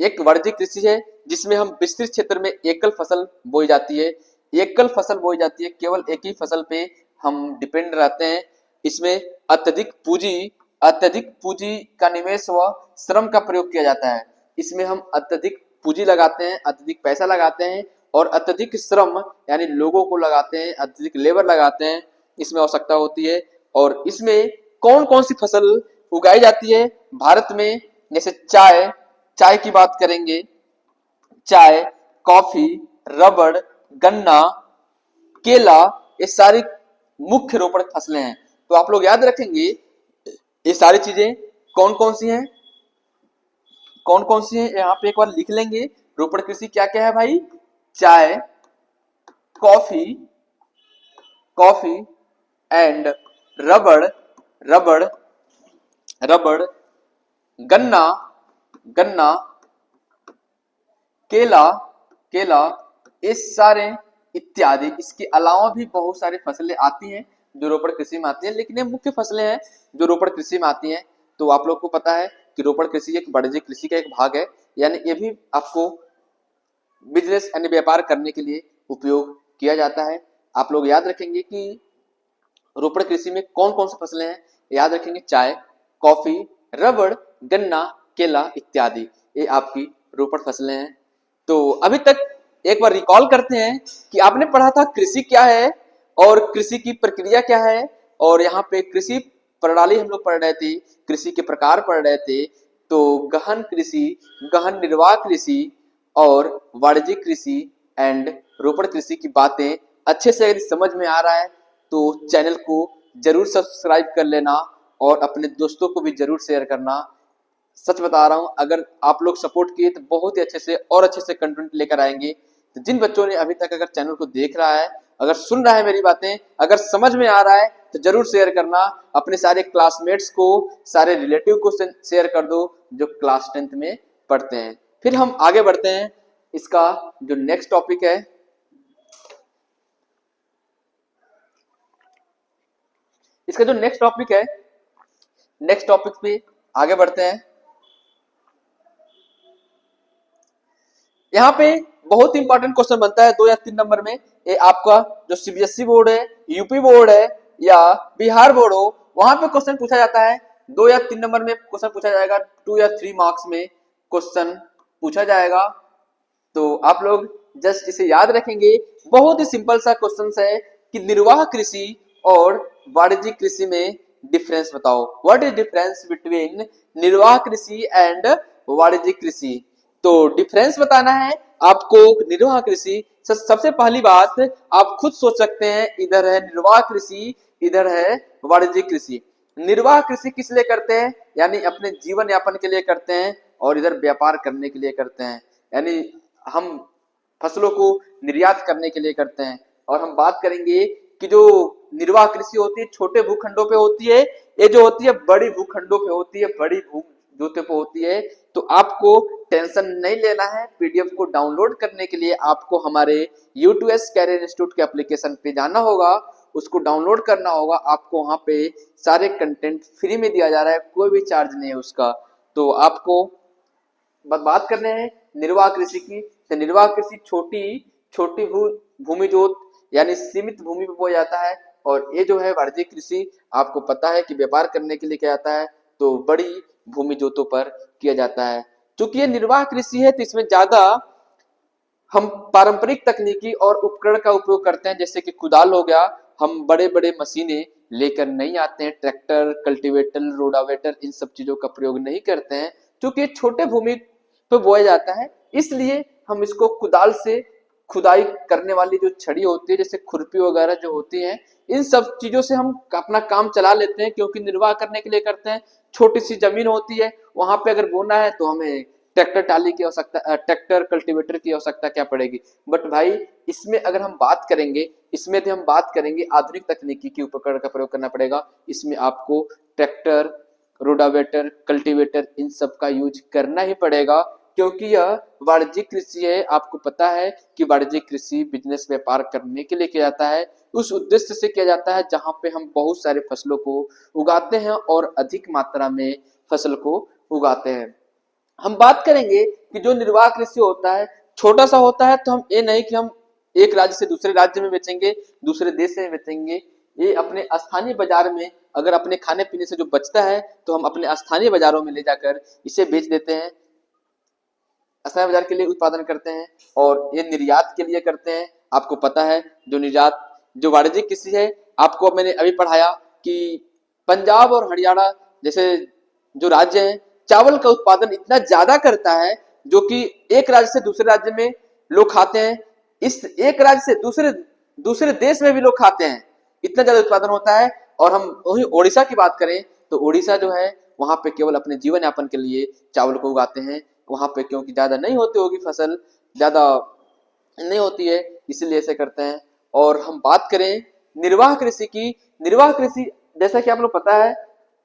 एक वाणिज्यिक कृषि है जिसमें हम विस्तृत क्षेत्र में एकल फसल बोई जाती है, एकल फसल बोई जाती है, केवल एक ही फसल पे हम डिपेंड रहते हैं। इसमें अत्यधिक पूंजी का निवेश व श्रम का प्रयोग किया जाता है। इसमें हम अत्यधिक पूंजी लगाते हैं, अत्यधिक पैसा लगाते हैं और अत्यधिक श्रम यानी लोगों को लगाते हैं, अत्यधिक लेबर लगाते हैं, इसमें आवश्यकता होती है। और इसमें कौन कौन सी फसल उगाई जाती है भारत में? जैसे चाय, चाय की बात करेंगे, चाय, कॉफी, रबड़, गन्ना, केला, ये सारी मुख्य रोपड़ फसलें हैं। तो आप लोग याद रखेंगे ये सारी चीजें कौन कौन सी हैं, कौन कौन सी हैं, यहाँ पे एक बार लिख लेंगे। रोपड़ कृषि क्या क्या है भाई? चाय, कॉफी, कॉफी एंड रबड़, रबड़, रबड़, गन्ना, गन्ना, केला, केला, ये सारे इत्यादि। इसके अलावा भी बहुत सारी फसलें आती हैं जो रोपड़ कृषि में आती हैं, लेकिन ये मुख्य फसलें हैं जो रोपड़ कृषि में आती हैं। तो आप लोग को पता है कि रोपड़ कृषि एक वाणिज्यिक कृषि का एक भाग है, यानी ये भी आपको बिजनेस यानी व्यापार करने के लिए उपयोग किया जाता है। आप लोग याद रखेंगे कि रोपड़ कृषि में कौन कौन सी फसलें हैं, याद रखेंगे चाय, कॉफी, रबड़, गन्ना, केला इत्यादि, ये आपकी रोपड़ फसलें हैं। तो अभी तक एक बार रिकॉल करते हैं कि आपने पढ़ा था कृषि क्या है और कृषि की प्रक्रिया क्या है, और यहाँ पे कृषि प्रणाली हम लोग पढ़ रहे थे, कृषि के प्रकार पढ़ रहे थे। तो गहन कृषि, गहन निर्वाह कृषि और वाणिज्यिक कृषि एंड रोपड़ कृषि की बातें अच्छे से यदि समझ में आ रहा है तो चैनल को जरूर सब्सक्राइब कर लेना और अपने दोस्तों को भी जरूर शेयर करना। सच बता रहा हूं, अगर आप लोग सपोर्ट किए तो बहुत ही अच्छे से और अच्छे से कंटेंट लेकर आएंगे। तो जिन बच्चों ने अभी तक अगर चैनल को देख रहा है, अगर सुन रहा है मेरी बातें, अगर समझ में आ रहा है तो जरूर शेयर करना। अपने सारे क्लासमेट्स को, सारे रिलेटिव को शेयर कर दो जो क्लास 10th में पढ़ते हैं। फिर हम आगे बढ़ते हैं। इसका जो नेक्स्ट टॉपिक है, इसका जो नेक्स्ट टॉपिक है, नेक्स्ट टॉपिक पे आगे बढ़ते हैं। यहाँ पे बहुत इंपॉर्टेंट क्वेश्चन बनता है 2 या 3 नंबर में। ये आपका जो सीबीएसई बोर्ड है, यूपी बोर्ड है या बिहार बोर्ड हो, वहां पे क्वेश्चन पूछा जाता है। 2 या 3 नंबर में क्वेश्चन पूछा जाएगा, 2 या 3 मार्क्स में क्वेश्चन पूछा जाएगा। तो आप लोग जस्ट इसे याद रखेंगे। बहुत ही सिंपल सा क्वेश्चन है कि निर्वाह कृषि और वाणिज्यिक कृषि में डिफरेंस बताओ। व्हाट इज डिफरेंस बिटवीन निर्वाह कृषि एंड वाणिज्यिक कृषि। तो डिफरेंस बताना है आपको। निर्वाह कृषि, सबसे पहली बात आप खुद सोच सकते हैं, इधर है निर्वाह कृषि, इधर है वाणिज्यिक कृषि। निर्वाह कृषि किस लिए करते हैं, यानी अपने जीवन यापन के लिए करते हैं, और इधर व्यापार करने के लिए करते हैं, यानी हम फसलों को निर्यात करने के लिए करते हैं। और हम बात करेंगे कि जो निर्वाह कृषि होती है छोटे भूखंडों पे होती है, ये जो होती है बड़ी भूखंडों पे होती है, बड़ी भू जोतों पे होती है। तो आपको टेंशन नहीं लेना है। पीडीएफ को डाउनलोड करने के लिए आपको हमारे U2S कैरियर इंस्टीट्यूट के एप्लीकेशन पे जाना होगा, उसको डाउनलोड करना होगा। आपको वहां पे सारे कंटेंट फ्री में दिया जा रहा है, कोई भी चार्ज नहीं है उसका। तो आपको बात करने हैं निर्वाह कृषि की। तो निर्वाह कृषि छोटी भूमि जोत यानी सीमित भूमि पे बोया जाता है। और ये जो है वाणिज्यिक कृषि, आपको पता है कि व्यापार करने के लिए किया जाता है, तो बड़ी भूमि जोतों पर किया जाता है। चूंकि ये निर्वाह कृषि है तो इसमें ज्यादा हम पारंपरिक तकनीकी और उपकरण का उपयोग करते हैं, जैसे कि कुदाल हो गया। हम बड़े बड़े मशीनें लेकर नहीं आते हैं, ट्रैक्टर, कल्टीवेटर, रोडावेटर, इन सब चीजों का प्रयोग नहीं करते हैं, क्योंकि छोटे भूमि पे बोया जाता है। इसलिए हम इसको कुदाल से खुदाई करने वाली जो छड़ी होती है, जैसे खुरपी वगैरह जो होती है, इन सब चीजों से हम अपना काम चला लेते हैं, क्योंकि निर्वाह करने के लिए करते हैं। छोटी सी जमीन होती है, वहां पे अगर बोना है तो हमें ट्रैक्टर टाली की आवश्यकता, ट्रैक्टर कल्टीवेटर की आवश्यकता क्या पड़ेगी। बट भाई इसमें अगर हम बात करेंगे, इसमें भी हम बात करेंगे आधुनिक तकनीकी की उपकरण का प्रयोग करना पड़ेगा। इसमें आपको ट्रैक्टर, रोडावेटर, कल्टीवेटर, इन सब का यूज करना ही पड़ेगा, क्योंकि यह वाणिज्यिक कृषि है। आपको पता है कि वाणिज्यिक कृषि बिजनेस व्यापार करने के लिए किया जाता है, उस उद्देश्य से किया जाता है जहां पे हम बहुत सारे फसलों को उगाते हैं और अधिक मात्रा में फसल को उगाते हैं। हम बात करेंगे कि जो निर्वाह कृषि होता है छोटा सा होता है, तो हम ये नहीं कि हम एक राज्य से दूसरे राज्य में बेचेंगे, दूसरे देश में बेचेंगे। ये अपने स्थानीय बाजार में, अगर अपने खाने पीने से जो बचता है तो हम अपने स्थानीय बाजारों में ले जाकर इसे बेच देते हैं, स्थानीय बाजार के लिए उत्पादन करते हैं, और ये निर्यात के लिए करते हैं। आपको पता है जो निर्यात, जो वाणिज्यिक कृषि है, आपको मैंने अभी पढ़ाया कि पंजाब और हरियाणा जैसे जो राज्य हैं, चावल का उत्पादन इतना ज्यादा करता है, जो कि एक राज्य से दूसरे राज्य में लोग खाते हैं, इस एक राज्य से दूसरे दूसरे देश में भी लोग खाते हैं, इतना ज्यादा उत्पादन होता है। और हम वही ओडिशा की बात करें तो ओडिशा जो है वहां पे केवल अपने जीवन यापन के लिए चावल को उगाते हैं। वहां पे क्योंकि ज्यादा नहीं होती होगी फसल, ज्यादा नहीं होती है, इसीलिए ऐसे करते हैं। और हम बात करें निर्वाह कृषि की, निर्वाह कृषि जैसा कि आप लोग पता है,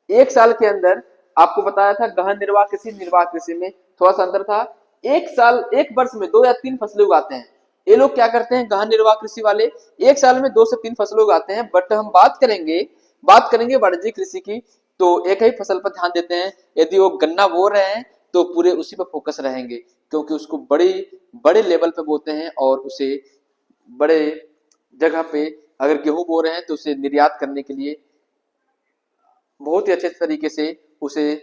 एक साल के अंदर आपको बताया था गहन निर्वाह कृषि, निर्वाह कृषि में थोड़ा सा अंतर था। एक साल, एक वर्ष में 2 या 3 फसलें उगाते हैं। ये लोग क्या करते हैं, गहन निर्वाह कृषि वाले एक साल में 2 से 3 फसलें उगाते हैं। बट हम बात करेंगे वाणिज्यिक कृषि की, तो एक ही फसल पर ध्यान देते हैं। यदि वो गन्ना बो रहे हैं तो पूरे उसी पर फोकस रहेंगे, क्योंकि उसको बड़े बड़े लेवल पे बोते हैं, और उसे बड़े जगह पे, अगर गेहूं बो रहे हैं तो उसे निर्यात करने के लिए बहुत ही अच्छे तरीके से उसे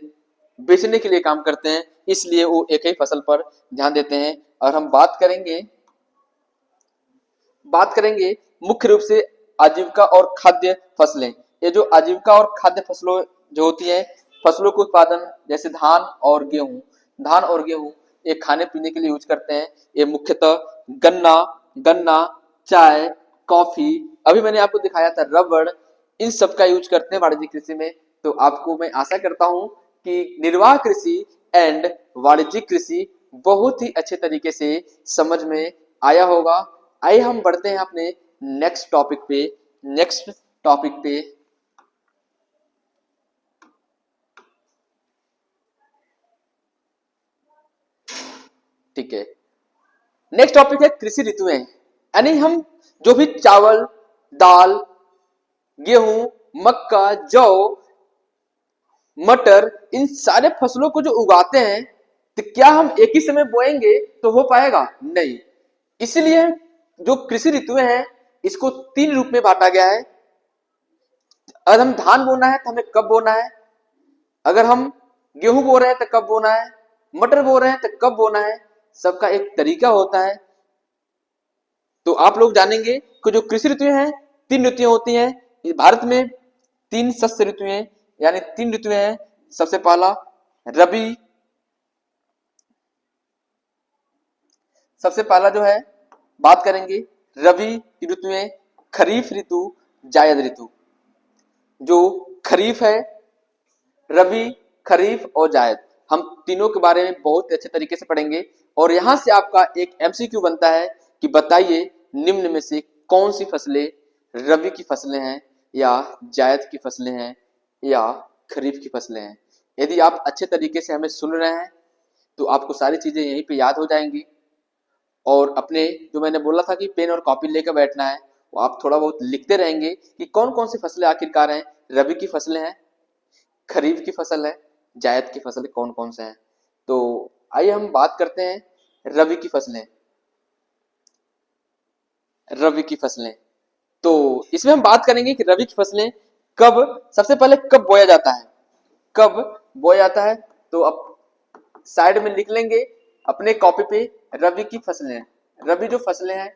बेचने के लिए काम करते हैं, इसलिए वो एक ही फसल पर ध्यान देते हैं। और हम बात करेंगे मुख्य रूप से आजीविका और खाद्य फसलें। ये जो आजीविका और खाद्य फसलों जो होती है, फसलों के उत्पादन जैसे धान और गेहूं ये खाने पीने के लिए यूज करते हैं। ये मुख्यतः गन्ना गन्ना चाय, कॉफी, अभी मैंने आपको दिखाया था रबड़, इन सब का यूज करते हैं वाणिज्यिक कृषि में। तो आपको मैं आशा करता हूं कि निर्वाह कृषि एंड वाणिज्यिक कृषि बहुत ही अच्छे तरीके से समझ में आया होगा। आइए हम बढ़ते हैं अपने नेक्स्ट टॉपिक पे। ठीक है, नेक्स्ट टॉपिक है कृषि ऋतुएं, यानी हम जो भी चावल, दाल, गेहूं, मक्का, जौ, मटर, इन सारे फसलों को जो उगाते हैं, तो क्या हम एक ही समय बोएंगे तो हो पाएगा? नहीं। इसलिए जो कृषि ऋतुएं हैं इसको 3 रूप में बांटा गया है। अगर हम धान बोना है तो हमें कब बोना है, अगर हम गेहूं बो रहे हैं तो कब बोना है, मटर बो रहे हैं तो कब बोना है, सबका एक तरीका होता है। तो आप लोग जानेंगे कि जो कृषि ऋतुएं हैं 3 ऋतुएं होती हैं भारत में, 3 शस्य ऋतुएं यानी 3 ऋतुएं हैं। सबसे पहला रबी, सबसे पहला जो है बात करेंगे रबी की ऋतुएं, खरीफ ऋतु, जायद ऋतु। जो खरीफ है, रबी, खरीफ और जायद, हम तीनों के बारे में बहुत अच्छे तरीके से पढ़ेंगे। और यहां से आपका एक एमसीक्यू बनता है कि बताइए निम्न में से कौन सी फसलें रबी की फसलें हैं या जायद की फसलें हैं या खरीफ की फसलें हैं। यदि आप अच्छे तरीके से हमें सुन रहे हैं तो आपको सारी चीजें यहीं पे याद हो जाएंगी। और अपने जो मैंने बोला था कि पेन और कॉपी लेकर बैठना है, वो आप थोड़ा बहुत लिखते रहेंगे कि कौन कौन सी फसलें आखिरकार हैं, रबी की फसलें हैं, खरीफ की फसल है, जायद की फसल कौन कौन से हैं। तो आइए हम बात करते हैं रबी की फसलें। रबी की फसलें, तो इसमें हम बात करेंगे कि रबी की फसलें कब, सबसे पहले कब बोया जाता है, कब बोया जाता है। तो अब साइड में लिख लेंगे अपने कॉपी पे रबी की फसलें। रबी जो फसलें हैं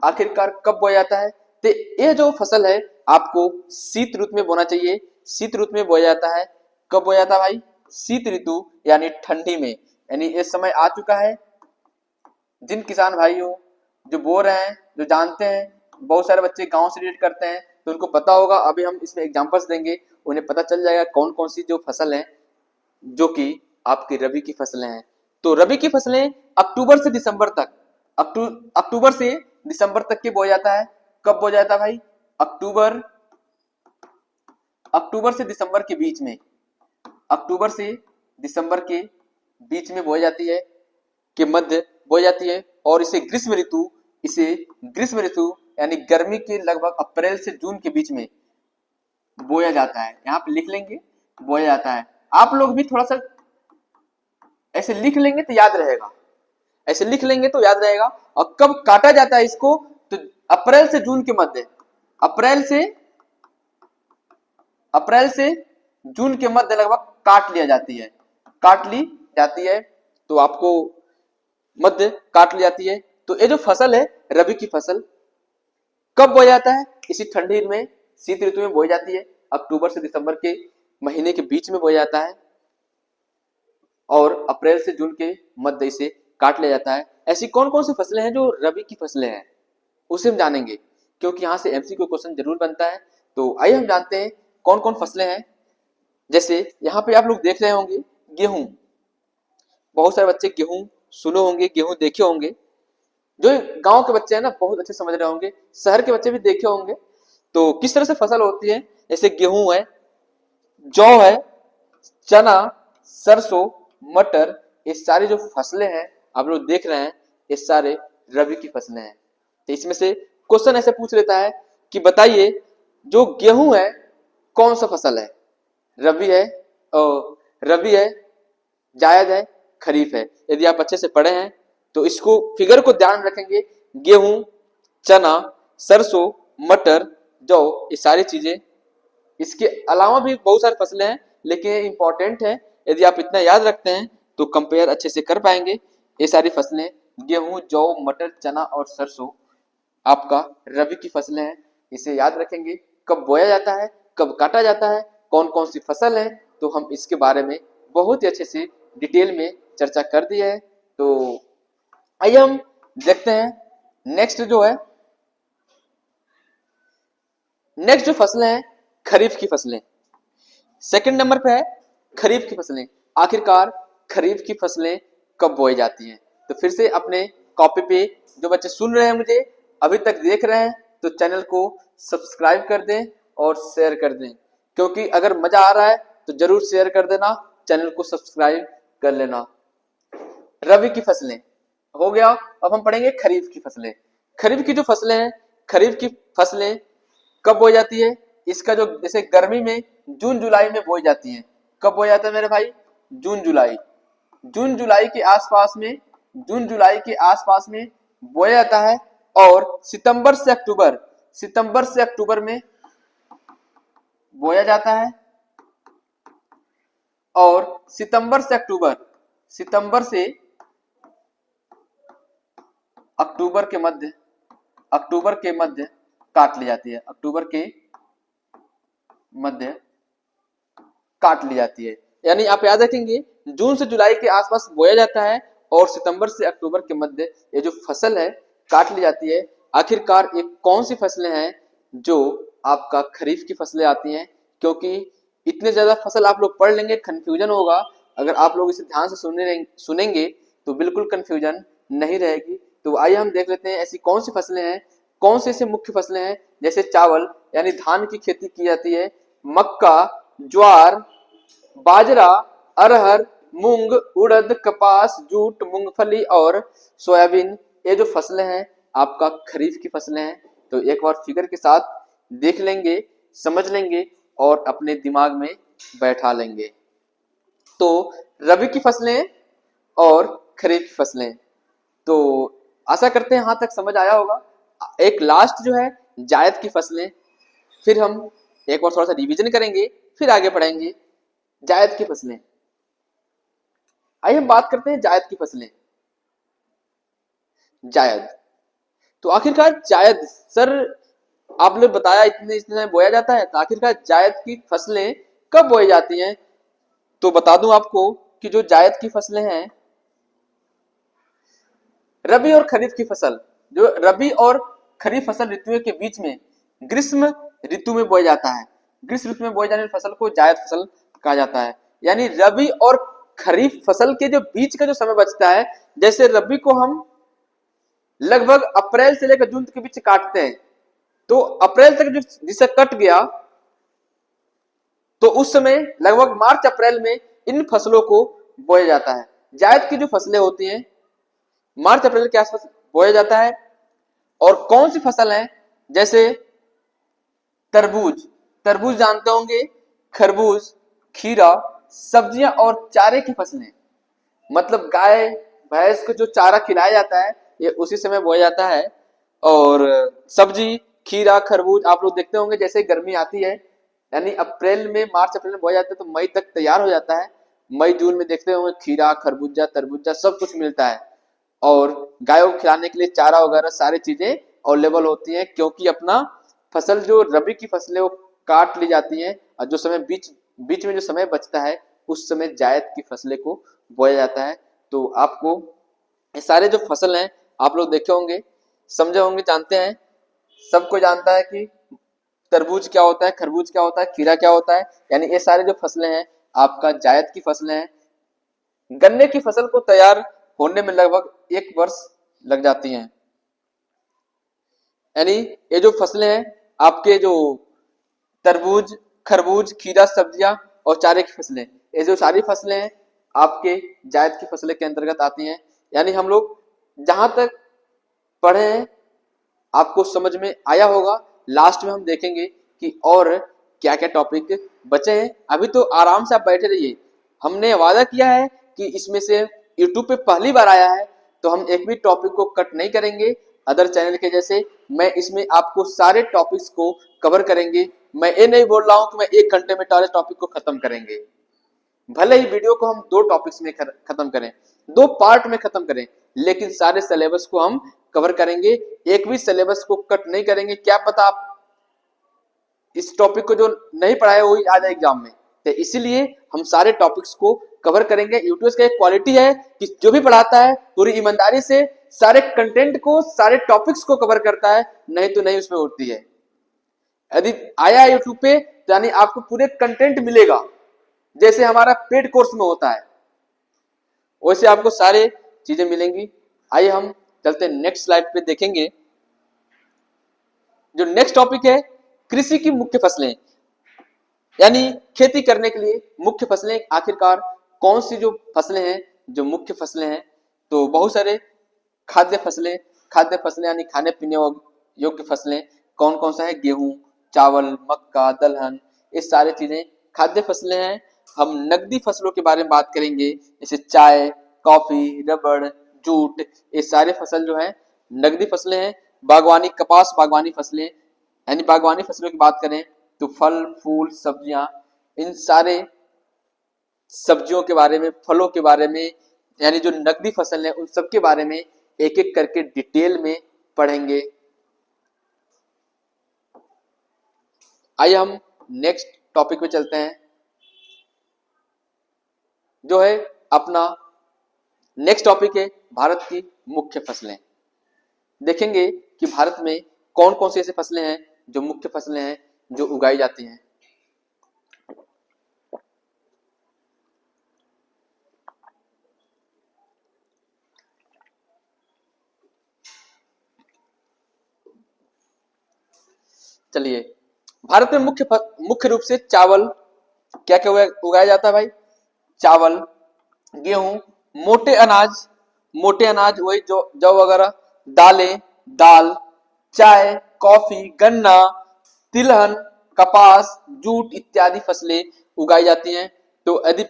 आखिरकार कब बोया जाता है, तो ये जो फसल है आपको शीत ऋतु में बोना चाहिए। शीत ऋतु में बोया जाता है। कब बोया जाता है भाई, शीत ऋतु यानी ठंडी में, यानी ये समय आ चुका है। जिन किसान भाइयों जो बो रहे हैं, जो जानते हैं, बहुत सारे बच्चे गांव से रिलेट करते हैं तो उनको पता होगा। अभी हम इसमें एग्जांपल्स देंगे, उन्हें पता चल जाएगा कौन कौन सी जो फसल है जो कि आपकी रबी की फसलें हैं। तो रबी की फसलें अक्टूबर से दिसंबर तक, अक्टूबर से दिसंबर तक के बोया जाता है। कब बोया जाता है भाई, अक्टूबर से दिसंबर के बीच में, अक्टूबर से दिसंबर के बीच में बोई जाती है, के मध्य बोई जाती है। और इसे ग्रीष्म ऋतु यानी गर्मी के लगभग अप्रैल से जून के बीच में बोया जाता है। यहाँ पे लिख लेंगे बोया जाता है। आप लोग भी थोड़ा सा ऐसे लिख लेंगे तो याद रहेगा, ऐसे लिख लेंगे तो याद रहेगा। और कब काटा जाता है इसको, तो अप्रैल से जून के मध्य, अप्रैल से जून के मध्य लगभग काट ली जाती है। तो आपको मध्य काट ली जाती है। तो ये जो फसल है रबी की फसल कब बोया जाता है, इसी ठंडी में, शीत ऋतु में बोई जाती है। अक्टूबर से दिसंबर के महीने के बीच में बोया जाता है और अप्रैल से जून के मध्य इसे काट लिया जाता है। ऐसी कौन कौन सी फसलें हैं जो रबी की फसलें हैं उसे हम जानेंगे, क्योंकि यहाँ से एमसीक्यू क्वेश्चन जरूर बनता है। तो आइए हम जानते हैं कौन कौन फसलें हैं। जैसे यहाँ पे आप लोग देख रहे होंगे गेहूं, बहुत सारे बच्चे गेहूं सुने होंगे, गेहूं देखे होंगे। जो गांव के बच्चे हैं ना बहुत अच्छे समझ रहे होंगे, शहर के बच्चे भी देखे होंगे। तो किस तरह से फसल होती है, जैसे गेहूं है, जौ है, चना, सरसों, मटर, ये सारी जो फसलें हैं आप लोग देख रहे हैं, ये सारे रबी की फसलें हैं। तो इसमें से क्वेश्चन ऐसे पूछ लेता है कि बताइए जो गेहूं है कौन सा फसल है, रबी है, रबी है, जायद है, खरीफ है। यदि आप अच्छे से पढ़े हैं तो इसको फिगर को ध्यान रखेंगे, गेहूं, चना, सरसों, मटर, जौ, ये सारी चीजें। इसके अलावा भी बहुत सारी फसलें हैं लेकिन इंपॉर्टेंट है, यदि आप इतना याद रखते हैं तो कंपेयर अच्छे से कर पाएंगे। ये सारी फसलें गेहूं, जौ, मटर, चना और सरसों आपका रबी की फसलें हैं। इसे याद रखेंगे, कब बोया जाता है, कब काटा जाता है, कौन कौन सी फसल है, तो हम इसके बारे में बहुत ही अच्छे से डिटेल में चर्चा कर दी है। तो आइए हम देखते हैं नेक्स्ट जो है, नेक्स्ट जो फसलें हैं खरीफ की फसलें। सेकंड नंबर पे है खरीफ की फसलें। आखिरकार खरीफ की फसलें कब बोई जाती हैं। तो फिर से अपने कॉपी पे जो बच्चे सुन रहे हैं, मुझे अभी तक देख रहे हैं, तो चैनल को सब्सक्राइब कर दें और शेयर कर दें, क्योंकि अगर मजा आ रहा है तो जरूर शेयर कर देना, चैनल को सब्सक्राइब कर लेना। रबी की फसलें हो गया, अब हम पढ़ेंगे खरीफ की फसलें। खरीफ की जो फसलें हैं, खरीफ की फसलें कब बोई जाती है, इसका जो जैसे गर्मी में जून जुलाई में बोई जाती है। कब बोया जाता है मेरे भाई, जून जुलाई, जून जुलाई के आसपास में, जून जुलाई के आसपास में बोया जाता है। और सितंबर से अक्टूबर में बोया जाता है। और सितंबर से अक्टूबर के मध्य अक्टूबर के मध्य काट ली जाती है, अक्टूबर के मध्य काट ली जाती है। यानी आप याद रखेंगे जून से जुलाई के आसपास बोया जाता है और सितंबर से अक्टूबर के मध्य ये जो फसल है काट ली जाती है। आखिरकार ये कौन सी फसलें हैं जो आपका खरीफ की फसलें आती हैं, क्योंकि इतने ज्यादा फसल आप लोग पढ़ लेंगे कंफ्यूजन होगा। अगर आप लोग इसे ध्यान से सुनेंगे तो बिल्कुल कंफ्यूजन नहीं रहेगी। तो आइए हम देख लेते हैं ऐसी कौन सी फसलें हैं, कौन से ऐसे मुख्य फसलें हैं। जैसे चावल यानी धान की खेती की जाती है, मक्का, ज्वार, बाजरा, अरहर, मूंग, उड़द, कपास, जूट, मूंगफली और सोयाबीन, ये जो फसलें हैं आपका खरीफ की फसलें हैं। तो एक बार फिगर के साथ देख लेंगे, समझ लेंगे और अपने दिमाग में बैठा लेंगे। तो रबी की फसलें और खरीफ की फसलें, तो आशा करते हैं यहां तक समझ आया होगा। एक लास्ट जो है जायद की फसलें, फिर हम एक बार थोड़ा सा रिवीजन करेंगे फिर आगे बढ़ेंगे। जायद की फसलें, आइए हम बात करते हैं जायद की फसलें। जायद, तो आखिरकार जायद सर आपने बताया इतने समय बोया जाता है, तो आखिरकार जायद की फसलें कब बोई जाती हैं? तो बता दूं आपको कि जो जायद की फसलें हैं, रबी और खरीफ की फसल, जो रबी और खरीफ फसल ऋतुओं के बीच में ग्रीष्म ऋतु में बोया जाता है। ग्रीष्म ऋतु में बोई जाने वाली फसल को जायद फसल कहा जाता है। यानी रबी और खरीफ फसल के जो बीच का जो समय बचता है, जैसे रबी को हम लगभग अप्रैल से लेकर जून के बीच काटते हैं, तो अप्रैल तक जिसे कट गया तो उस समय लगभग मार्च अप्रैल में इन फसलों को बोया जाता है। जायद की जो फसलें होती हैं मार्च अप्रैल के आसपास बोया जाता है। और कौन सी फसल है? जैसे तरबूज, तरबूज जानते होंगे, खरबूज, खीरा, सब्जियां और चारे की फसलें, मतलब गाय भैंस को जो चारा खिलाया जाता है ये उसी समय बोया जाता है। और सब्जी, खीरा, खरबूज आप लोग देखते होंगे जैसे गर्मी आती है, यानी अप्रैल में मार्च अप्रैल में बोया जाता है तो मई तक तैयार हो जाता है। मई जून में देखते होंगे खीरा, खरबूजा, तरबूजा सब कुछ मिलता है और गायों को खिलाने के लिए चारा वगैरह सारी चीजें अवेलेबल होती हैं, क्योंकि अपना फसल जो रबी की फसलें वो काट ली जाती हैं और जो समय बीच में जो समय बचता है उस समय जायद की फसलें को बोया जाता है। तो आपको ये सारे जो फसल हैं आप लोग देखे होंगे, समझे होंगे, जानते हैं, सबको जानता है कि तरबूज क्या होता है, खरबूज क्या होता है, खीरा क्या होता है। यानी ये सारे जो फसलें हैं आपका जायद की फसलें हैं। गन्ने की फसल को तैयार होने में लगभग 1 वर्ष लग जाती हैं। यानी ये जो फसलें हैं आपके जो तरबूज, खरबूज, खीरा, सब्जियां और चारे की फसलें, ये जो सारी फसलें हैं आपके जायद की फसलें के अंतर्गत आती हैं। यानी हम लोग जहां तक पढ़े हैं आपको समझ में आया होगा। लास्ट में हम देखेंगे कि और क्या क्या टॉपिक बचे हैं। अभी तो आराम से आप बैठे रहिए, हमने वादा किया है कि इसमें से यूट्यूब पे पहली बार आया है तो हम एक भी टॉपिक को कट नहीं करेंगे अदर चैनल के जैसे। मैं इसमें आपको सारे टॉपिक्स को कवर करेंगे। मैं ये नहीं बोल रहा हूं कि मैं 1 घंटे में सारे टॉपिक को खत्म करेंगे, भले ही वीडियो को हम 2 टॉपिक्स में खत्म करें, 2 पार्ट में खत्म करें, लेकिन सारे सिलेबस को हम कवर करेंगे। एक भी सिलेबस को कट नहीं करेंगे। क्या पता आप इस टॉपिक को जो नहीं पढ़ाए वही आ जाए एग्जाम में, तो इसीलिए हम सारे टॉपिक्स को कवर करेंगे। यूट्यूब का एक क्वालिटी है कि जो भी पढ़ाता है पूरी ईमानदारी से सारे कंटेंट को, सारे टॉपिक्स को कवर करता है, नहीं तो नहीं उसमें होती है। यदि आया यूट्यूब पे तो यानी आपको पूरे कंटेंट मिलेगा, जैसे हमारा पेड कोर्स में होता है वैसे आपको सारे चीजें मिलेंगी। आइए हम चलते नेक्स्ट स्लाइड पे देखेंगे। जो नेक्स्ट टॉपिक है कृषि की मुख्य फसलें, यानी खेती करने के लिए मुख्य फसलें आखिरकार कौन सी जो फसलें हैं, जो मुख्य फसलें हैं। तो बहुत सारे खाद्य फसलें यानी खाने पीने योग्य फसलें कौन कौन सा है? गेहूं, चावल, मक्का, दलहन, ये सारी चीजें खाद्य फसलें हैं। हम नकदी फसलों के बारे में बात करेंगे, जैसे चाय, कॉफी, रबड़, जूट, ये सारे फसल जो है नकदी फसलें हैं। बागवानी, कपास बागवानी फसलें, यानी बागवानी फसलों की बात करें तो फल, फूल, सब्जियां, इन सारे सब्जियों के बारे में, फलों के बारे में, यानी जो नकदी फसल है उन सब के बारे में एक एक करके डिटेल में पढ़ेंगे। आइए हम नेक्स्ट टॉपिक पे चलते हैं, जो है अपना नेक्स्ट टॉपिक है भारत की मुख्य फसलें। देखेंगे कि भारत में कौन कौन सी ऐसी फसलें हैं जो मुख्य फसलें हैं जो उगाई जाती हैं। चलिए, भारत में मुख्य रूप से चावल क्या क्या उगाया जाता है भाई? चावल, गेहूं, मोटे अनाज वही जो जौ वगैरह, दालें, दाल, चाय, कॉफी, गन्ना, तिलहन, कपास, जूट इत्यादि फसलें उगाई जाती हैं। तो यदि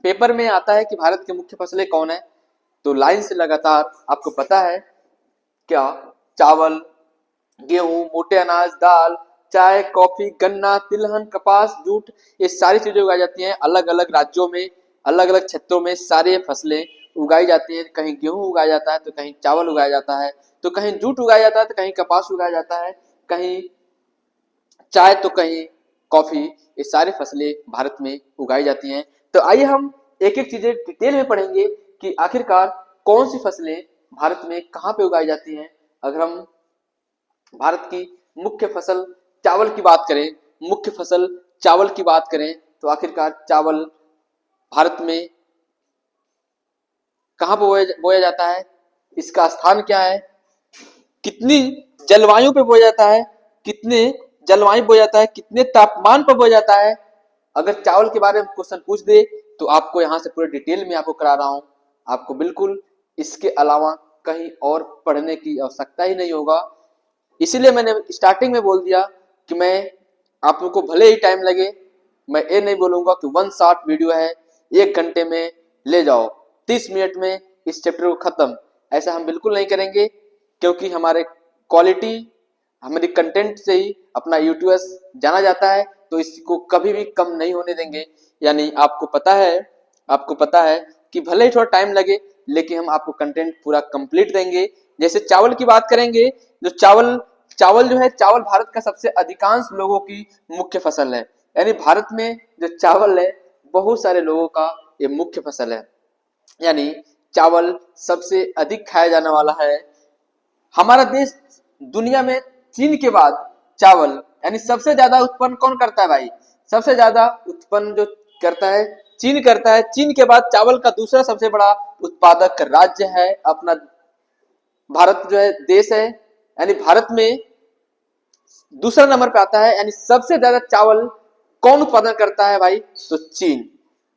पेपर में आता है कि भारत की मुख्य फसलें कौन है, तो लाइन से लगातार आपको पता है क्या? चावल, गेहूं, मोटे अनाज, दाल, चाय, कॉफी, गन्ना, तिलहन, कपास, जूट, ये सारी चीजें उगाई जाती हैं। अलग अलग राज्यों में, अलग अलग क्षेत्रों में सारे फसलें उगाई जाती हैं। कहीं गेहूं उगाया जाता है, तो कहीं चावल उगाया जाता है, तो कहीं जूट उगाया जाता है, तो कहीं कपास उगाया जाता है, कहीं चाय, तो कहीं कॉफी। ये सारी फसलें भारत में उगाई जाती हैं। तो आइए हम एक एक चीजें डिटेल में पढ़ेंगे कि आखिरकार कौन सी फसलें भारत में कहाँ पे उगाई जाती हैं। अगर हम भारत की मुख्य फसल चावल की बात करें, मुख्य फसल चावल की बात करें, तो आखिरकार चावल भारत में कहाँ पे बोया जाता है? इसका स्थान क्या है? कितनी जलवायु पे बोया जाता है? कितने जलवायु बोया जाता है? कितने तापमान पर बोया जाता है? अगर चावल के बारे में क्वेश्चन पूछ दे तो आपको यहाँ से पूरे डिटेल में आपको करा रहा हूँ। आपको बिल्कुल इसके अलावा कहीं और पढ़ने की आवश्यकता ही नहीं होगा। इसीलिए मैंने स्टार्टिंग में बोल दिया कि मैं आप लोग को भले ही टाइम लगे, मैं ये नहीं बोलूंगा कि वन शॉट वीडियो है 1 घंटे में ले जाओ, 30 मिनट में इस चैप्टर को खत्म, ऐसा हम बिल्कुल नहीं करेंगे। क्योंकि हमारे क्वालिटी, हमारी कंटेंट से ही अपना यूट्यूब जाना जाता है, तो इसको कभी भी कम नहीं होने देंगे। यानी आपको पता है कि भले ही थोड़ा टाइम लगे, लेकिन हम आपको कंटेंट पूरा कंप्लीट देंगे। जैसे चावल की बात करेंगे, जो चावल जो है, चावल भारत का सबसे अधिकांश लोगों की मुख्य फसल है। यानी भारत में जो चावल है, बहुत सारे लोगों का ये मुख्य फसल है। यानी चावल सबसे अधिक खाया जाने वाला है। हमारा देश दुनिया में चीन के बाद चावल यानी सबसे ज्यादा उत्पन्न कौन करता है भाई? सबसे ज्यादा उत्पन्न जो करता है चीन करता है। चीन के बाद चावल का दूसरा सबसे बड़ा उत्पादक राज्य है अपना भारत जो है, देश है। यानी भारत में दूसरा नंबर पे आता है। यानी सबसे ज्यादा चावल कौन उत्पादन करता है भाई? तो चीन।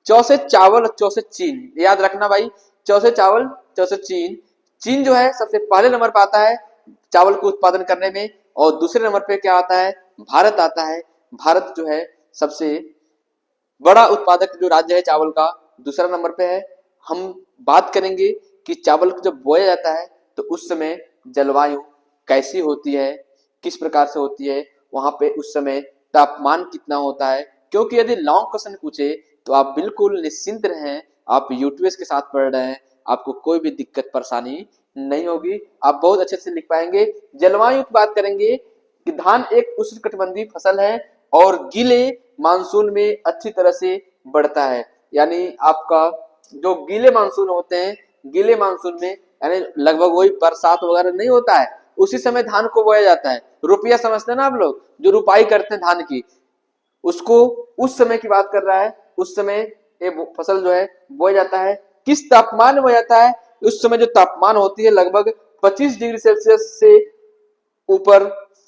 चौसे चावल और चौसे चीन, याद रखना भाई, चौसे चावल चौसे चीन। चीन जो है सबसे पहले नंबर पर आता है चावल को उत्पादन करने में, और दूसरे नंबर पे क्या आता है? भारत आता है। भारत जो है सबसे बड़ा उत्पादक जो राज्य है चावल का, दूसरा नंबर पे है। हम बात करेंगे कि चावल को जब बोया जाता है तो उस समय जलवायु कैसी होती है, किस प्रकार से होती है, वहां पे उस समय तापमान कितना होता है। क्योंकि यदि लॉन्ग क्वेश्चन पूछे तो आप बिल्कुल निश्चिंत रहें, आप यूट्यूब के साथ पढ़ रहे हैं, आपको कोई भी दिक्कत परेशानी नहीं होगी, आप बहुत अच्छे से लिख पाएंगे। जलवायु की बात करेंगे कि धान एक उष्णकटिबंधीय फसल है और गीले मानसून में अच्छी तरह से बढ़ता है। यानी आपका जो गीले मानसून होते हैं, गीले मानसून में यानी लगभग वही बरसात वगैरह नहीं होता है, उसी समय धान को बोया जाता है। रुपया समझते हैं ना आप लोग, जो रुपाई करते हैं धान की, उसको उस समय की बात कर रहा है। उस समय ये फसल जो है बोया जाता है। किस तापमान में बोया जाता है? उस समय जो तापमान होती है लगभग 25 डिग्री सेल्सियस से ऊपर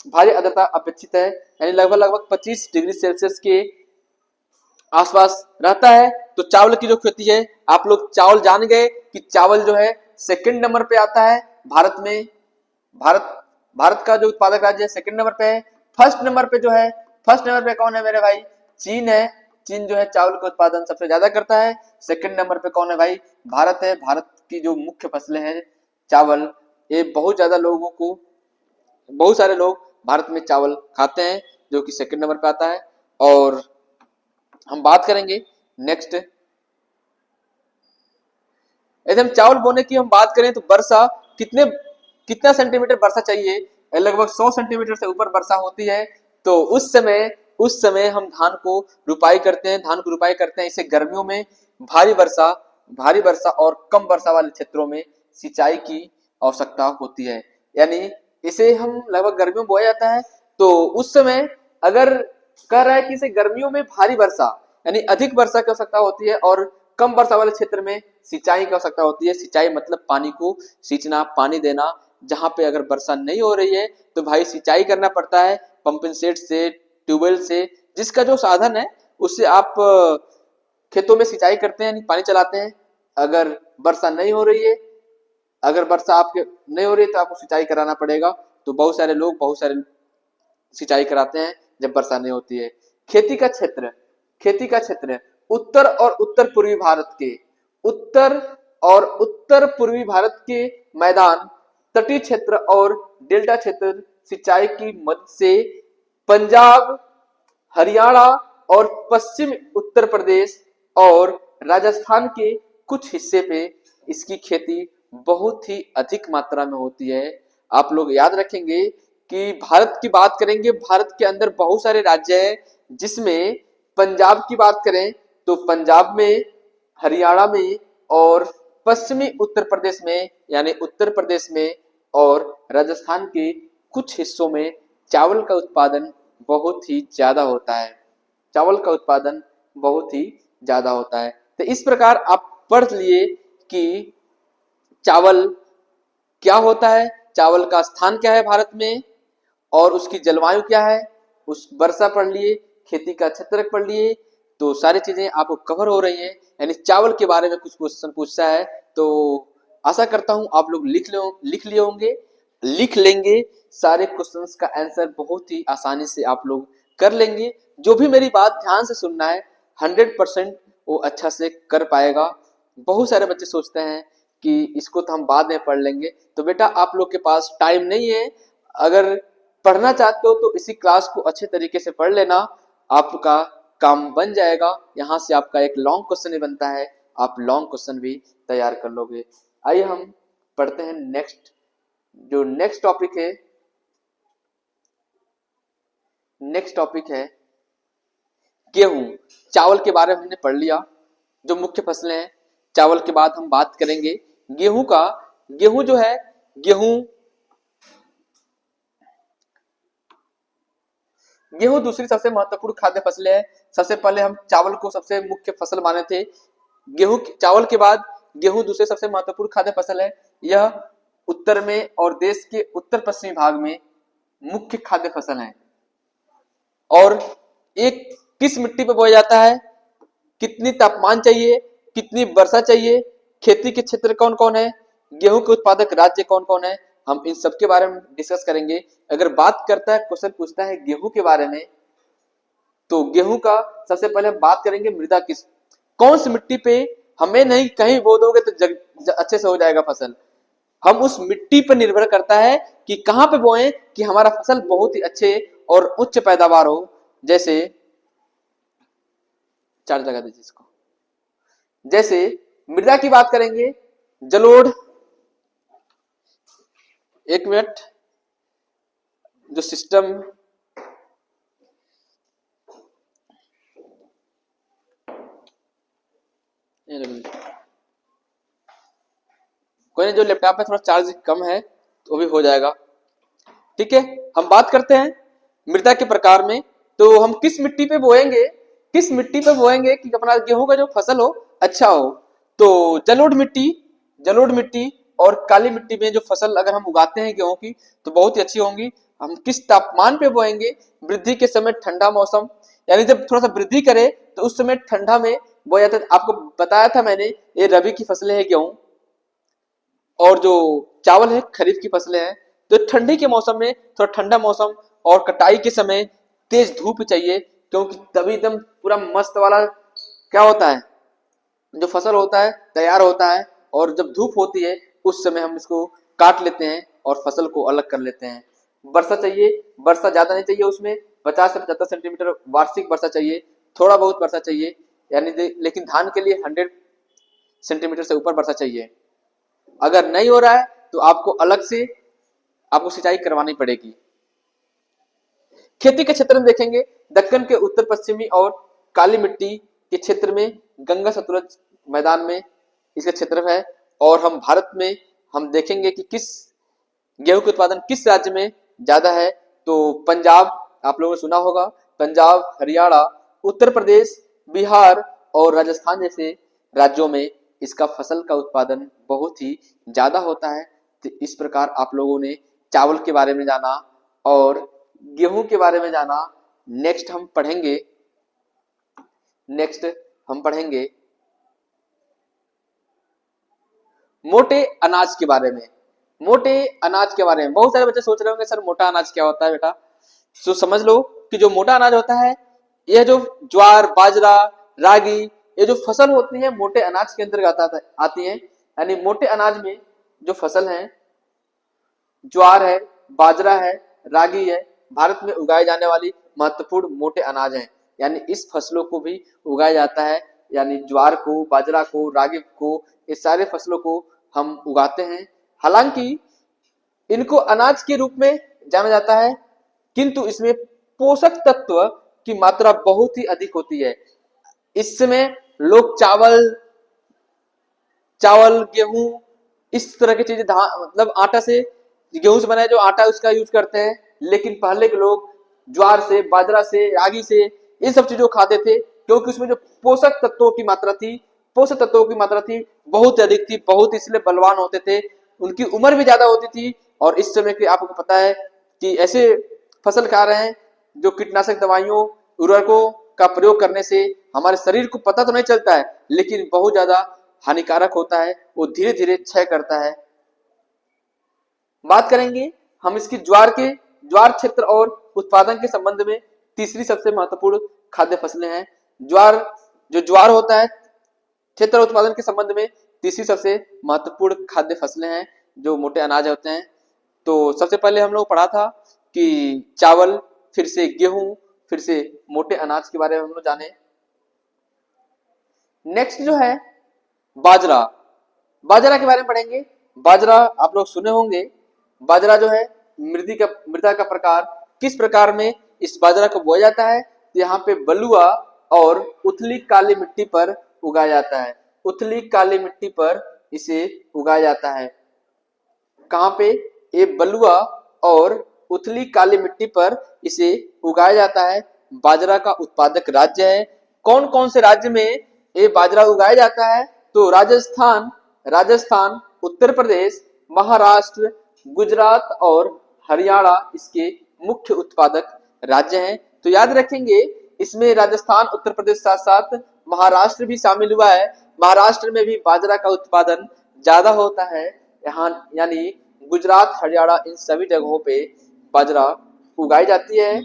भारी आर्द्रता अपेक्षित है। यानी लगभग 25 डिग्री सेल्सियस के आसपास रहता है। तो चावल की जो खेती है, आप लोग चावल जान गए कि चावल जो है सेकंड नंबर पे आता है भारत में। भारत का जो उत्पादक राज्य है सेकंड नंबर पे है। फर्स्ट नंबर पे जो है, फर्स्ट नंबर पे कौन है मेरे भाई? चीन है। चीन जो है चावल का उत्पादन सबसे ज्यादा करता है। सेकंड नंबर पे कौन है भाई? भारत है। भारत की जो मुख्य फसलें हैं चावल, ये बहुत सारे लोग भारत में चावल खाते हैं, जो कि सेकंड नंबर पे आता है। और हम बात करेंगे नेक्स्ट, यदि हम चावल बोने की हम बात करें तो वर्षा कितना सेंटीमीटर वर्षा चाहिए? लगभग 100 सेंटीमीटर से ऊपर वर्षा होती है। तो उस समय उस समय हम धान को रुपाई करते हैं, धान को रुपाई करते हैं। इसे गर्मियों में भारी वर्षा और कम वर्षा वाले क्षेत्रों में सिंचाई की आवश्यकता होती है। यानी इसे हम लगभग गर्मियों में बोया जाता है। तो उस समय अगर कह रहा है कि इसे गर्मियों में भारी वर्षा यानी अधिक वर्षा की आवश्यकता होती है और कम वर्षा वाले क्षेत्र में सिंचाई की आवश्यकता होती है। सिंचाई मतलब पानी को सींचना, पानी देना। जहां पे अगर वर्षा नहीं हो रही है तो भाई सिंचाई करना पड़ता है पंपिंग सेट से, ट्यूबवेल से, जिसका जो साधन है उससे आप खेतों में सिंचाई करते हैं यानी पानी चलाते हैं। अगर वर्षा नहीं हो रही है, अगर वर्षा आपके नहीं हो रही है तो आपको सिंचाई कराना पड़ेगा। तो बहुत सारे लोग बहुत सारे सिंचाई कराते हैं जब वर्षा नहीं होती है। खेती का क्षेत्र उत्तर और उत्तर पूर्वी भारत के उत्तर पूर्वी भारत के मैदान, तटीय क्षेत्र और डेल्टा क्षेत्र सिंचाई की मदद से पंजाब, हरियाणा और पश्चिम उत्तर प्रदेश और राजस्थान के कुछ हिस्से पे इसकी खेती बहुत ही अधिक मात्रा में होती है। आप लोग याद रखेंगे कि भारत की बात करेंगे, भारत के अंदर बहुत सारे राज्य हैं, जिसमें पंजाब की बात करें तो पंजाब में, हरियाणा में और पश्चिमी उत्तर प्रदेश में यानी उत्तर प्रदेश में और राजस्थान के कुछ हिस्सों में चावल का उत्पादन बहुत ही ज्यादा होता है। चावल का उत्पादन बहुत ही ज्यादा होता है। तो इस प्रकार आप पढ़ लिए कि चावल क्या होता है, चावल का स्थान क्या है भारत में और उसकी जलवायु क्या है, उस वर्षा पढ़ लिए, खेती का क्षेत्र पढ़ लिए। तो सारी चीजें आपको कवर हो रही हैं। यानी चावल के बारे में कुछ क्वेश्चन पूछता है तो आशा करता हूं आप लोग लिख लेंगे। सारे क्वेश्चंस का आंसर बहुत ही आसानी से आप लोग कर लेंगे। जो भी मेरी बात ध्यान से सुनना है 100% वो अच्छा से कर पाएगा। बहुत सारे बच्चे सोचते हैं कि इसको तो हम बाद में पढ़ लेंगे, तो बेटा आप लोग के पास टाइम नहीं है। अगर पढ़ना चाहते हो तो इसी क्लास को अच्छे तरीके से पढ़ लेना, आपका काम बन जाएगा। यहाँ से आपका एक लॉन्ग क्वेश्चन ही बनता है, आप लॉन्ग क्वेश्चन भी तैयार कर लोगे। आइए हम पढ़ते हैं नेक्स्ट। जो नेक्स्ट टॉपिक है गेहूं। चावल के बारे में हमने पढ़ लिया, जो मुख्य फसलें हैं। चावल के बाद हम बात करेंगे गेहूं का। गेहूं जो है, गेहूं दूसरी सबसे महत्वपूर्ण खाद्य फसलें है। सबसे पहले हम चावल को सबसे मुख्य फसल माने थे। चावल के बाद गेहूं दूसरे सबसे महत्वपूर्ण खाद्य फसल है। यह उत्तर में और देश के उत्तर पश्चिमी भाग में मुख्य खाद्य फसल है। और एक किस मिट्टी पर बोया जाता है, कितनी तापमान चाहिए, कितनी वर्षा चाहिए, खेती के क्षेत्र कौन कौन है, गेहूं के उत्पादक राज्य कौन कौन है, हम इन सब के बारे में डिस्कस करेंगे। अगर बात करता है, क्वेश्चन पूछता है गेहूं के बारे में, तो गेहूं का सबसे पहले हम बात करेंगे मृदा किस, कौन सी मिट्टी पे, हमें नहीं कहीं बो दोगे तो अच्छे से हो जाएगा फसल। हम उस मिट्टी पर निर्भर करता है कि कहां पे बोए कि हमारा फसल बहुत ही अच्छे और उच्च पैदावार हो। जैसे चार्ज लगा दीजिए इसको। जैसे मृदा की बात करेंगे, जलोढ़, एक मिनट, जो सिस्टम कोई नहीं, जो लैपटॉप में थोड़ा चार्ज कम है तो भी हो जाएगा। ठीक है, हम बात करते हैं मृदा के प्रकार में। तो हम किस मिट्टी पे बोएंगे, कि अपना गेहूं का जो फसल हो अच्छा हो। तो जलोढ़ मिट्टी और काली मिट्टी में जो फसल अगर हम उगाते हैं गेहूं की तो बहुत ही अच्छी होंगी। हम किस तापमान पे बोएंगे, वृद्धि के समय ठंडा मौसम, यानी जब थोड़ा सा वृद्धि करे तो उस समय ठंडा में बोया जाता है। आपको बताया था मैंने, ये रबी की फसलें हैं गेहूं, और जो चावल है खरीफ की फसलें हैं। तो ठंडी के मौसम में थोड़ा ठंडा मौसम और कटाई के समय तेज धूप चाहिए, क्योंकि तभी एकदम पूरा मस्त वाला क्या होता है, जो फसल होता है तैयार होता है। और जब धूप होती है उस समय हम इसको काट लेते हैं और फसल को अलग कर लेते हैं। वर्षा चाहिए, वर्षा ज्यादा नहीं चाहिए, उसमें 50 से 75 सेंटीमीटर वार्षिक वर्षा चाहिए, थोड़ा बहुत वर्षा चाहिए यानी, लेकिन धान के लिए 100 सेंटीमीटर से ऊपर वर्षा चाहिए। अगर नहीं हो रहा है तो आपको अलग से आपको सिंचाई करवानी पड़ेगी। खेती के क्षेत्र में देखेंगे दक्कन के उत्तर पश्चिमी और काली मिट्टी के क्षेत्र में, गंगा सतलज मैदान में इसका क्षेत्र है। और हम भारत में हम देखेंगे कि किस गेहूं के उत्पादन किस राज्य में ज्यादा है, तो पंजाब, आप लोगों ने सुना होगा, पंजाब, हरियाणा, उत्तर प्रदेश, बिहार और राजस्थान जैसे राज्यों में इसका फसल का उत्पादन बहुत ही ज्यादा होता है। तो इस प्रकार आप लोगों ने चावल के बारे में जाना और गेहूं के बारे में जाना। नेक्स्ट हम पढ़ेंगे मोटे अनाज के बारे में। मोटे अनाज के बारे में बहुत सारे बच्चे सोच रहे होंगे सर मोटा अनाज क्या होता है बेटा। तो समझ लो कि जो मोटा अनाज होता है, यह जो ज्वार, बाजरा, रागी, ये जो फसल होती है मोटे अनाज के अंतर्गत आती है। यानी मोटे अनाज में जो फसल है, ज्वार है, बाजरा है, रागी है, भारत में उगाए जाने वाली महत्वपूर्ण मोटे अनाज हैं। यानी इस फसलों को भी उगाया जाता है, यानी ज्वार को, बाजरा को, रागी को, इस सारे फसलों को हम उगाते हैं। हालांकि इनको अनाज के रूप में जाना जाता है, किंतु इसमें पोषक तत्व की मात्रा बहुत ही अधिक होती है। इस समय लोग चावल, गेहूं, इस तरह की चीजें मतलब आटा से, गेहूं से बना है जो आटा उसका यूज करते हैं। लेकिन पहले के लोग ज्वार से, बाजरा से, रागी से, इन सब चीजों खाते थे, क्योंकि उसमें जो पोषक तत्वों की मात्रा थी बहुत अधिक थी, बहुत इसलिए बलवान होते थे, उनकी उम्र भी ज्यादा होती थी। और इस समय के आपको पता है कि ऐसे फसल खा रहे हैं जो कीटनाशक दवाइयों, उर्वरकों का प्रयोग करने से हमारे शरीर को पता तो नहीं चलता है, लेकिन बहुत ज्यादा हानिकारक होता है, वो धीरे धीरे क्षय करता है। बात करेंगे हम इसकी ज्वार क्षेत्र और उत्पादन के संबंध में। तीसरी सबसे महत्वपूर्ण खाद्य फसलें हैं ज्वार होता है क्षेत्र उत्पादन के संबंध में तीसरी सबसे महत्वपूर्ण खाद्य फसलें हैं जो मोटे अनाज होते हैं। तो सबसे पहले हम लोग पढ़ा था कि चावल, फिर से गेहूं, फिर से मोटे अनाज के बारे में हम लोग जाने। नेक्स्ट जो है बाजरा के बारे में पढ़ेंगे। बाजरा आप लोग सुने होंगे। बाजरा जो है मृदा का प्रकार, किस प्रकार में इस बाजरा को बोया जाता है, तो यहाँ पे बलुआ और उथली काली मिट्टी पर उगाया जाता है। उथली काली मिट्टी पर इसे उगाया जाता है। कहाँ पे? ये बलुआ और उथली काली मिट्टी पर इसे उगाया जाता है। बाजरा का उत्पादक राज्य है। कौन कौन से राज्य में ये बाजरा उगाया जाता है? तो राजस्थान, उत्तर प्रदेश, महाराष्ट्र, गुजरात और हरियाणा इसके मुख्य उत्पादक राज्य हैं। तो याद रखेंगे, इसमें राजस्थान, उत्तर प्रदेश साथ साथ महाराष्ट्र भी शामिल हुआ है। महाराष्ट्र में भी बाजरा का उत्पादन ज्यादा होता है। यहाँ यानी गुजरात, हरियाणा, इन सभी जगहों पे बाजरा उगाई जाती है।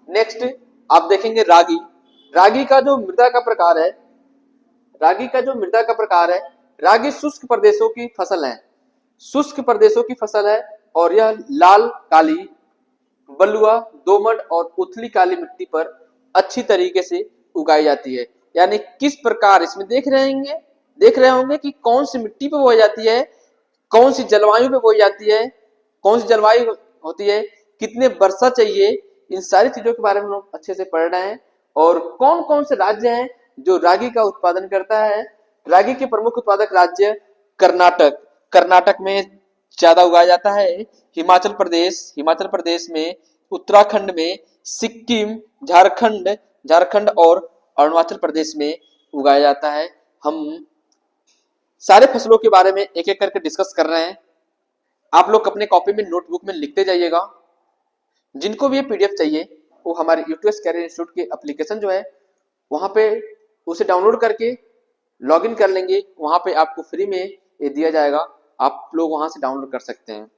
नेक्स्ट आप देखेंगे रागी का जो मृदा का प्रकार है, रागी शुष्क प्रदेशों की फसल है और यह लाल, काली, बलुआ, दोमट और उथली काली मिट्टी पर अच्छी तरीके से उगाई जाती है। यानी किस प्रकार इसमें देख रहे होंगे कि कौन सी मिट्टी पे बोई जाती है, कौन सी जलवायु पे बोई जाती है, कौन सी जलवायु होती है, कितने वर्षा चाहिए, इन सारी चीजों के बारे में हम अच्छे से पढ़ रहे हैं। और कौन कौन से राज्य हैं जो रागी का उत्पादन करता है। रागी के प्रमुख उत्पादक राज्य कर्नाटक में ज्यादा उगाया जाता है। हिमाचल प्रदेश में, उत्तराखंड में, सिक्किम, झारखंड और अरुणाचल प्रदेश में उगाया जाता है। हम सारे फसलों के बारे में एक एक करके डिस्कस कर रहे हैं। आप लोग अपने कॉपी में, नोटबुक में लिखते जाइएगा। जिनको भी ये पीडीएफ चाहिए वो हमारे यूटीएस कैरियर इंस्टीट्यूट के एप्लीकेशन जो है वहां पे उसे डाउनलोड करके लॉगिन कर लेंगे। वहां पे आपको फ्री में ये दिया जाएगा, आप लोग वहां से डाउनलोड कर सकते हैं।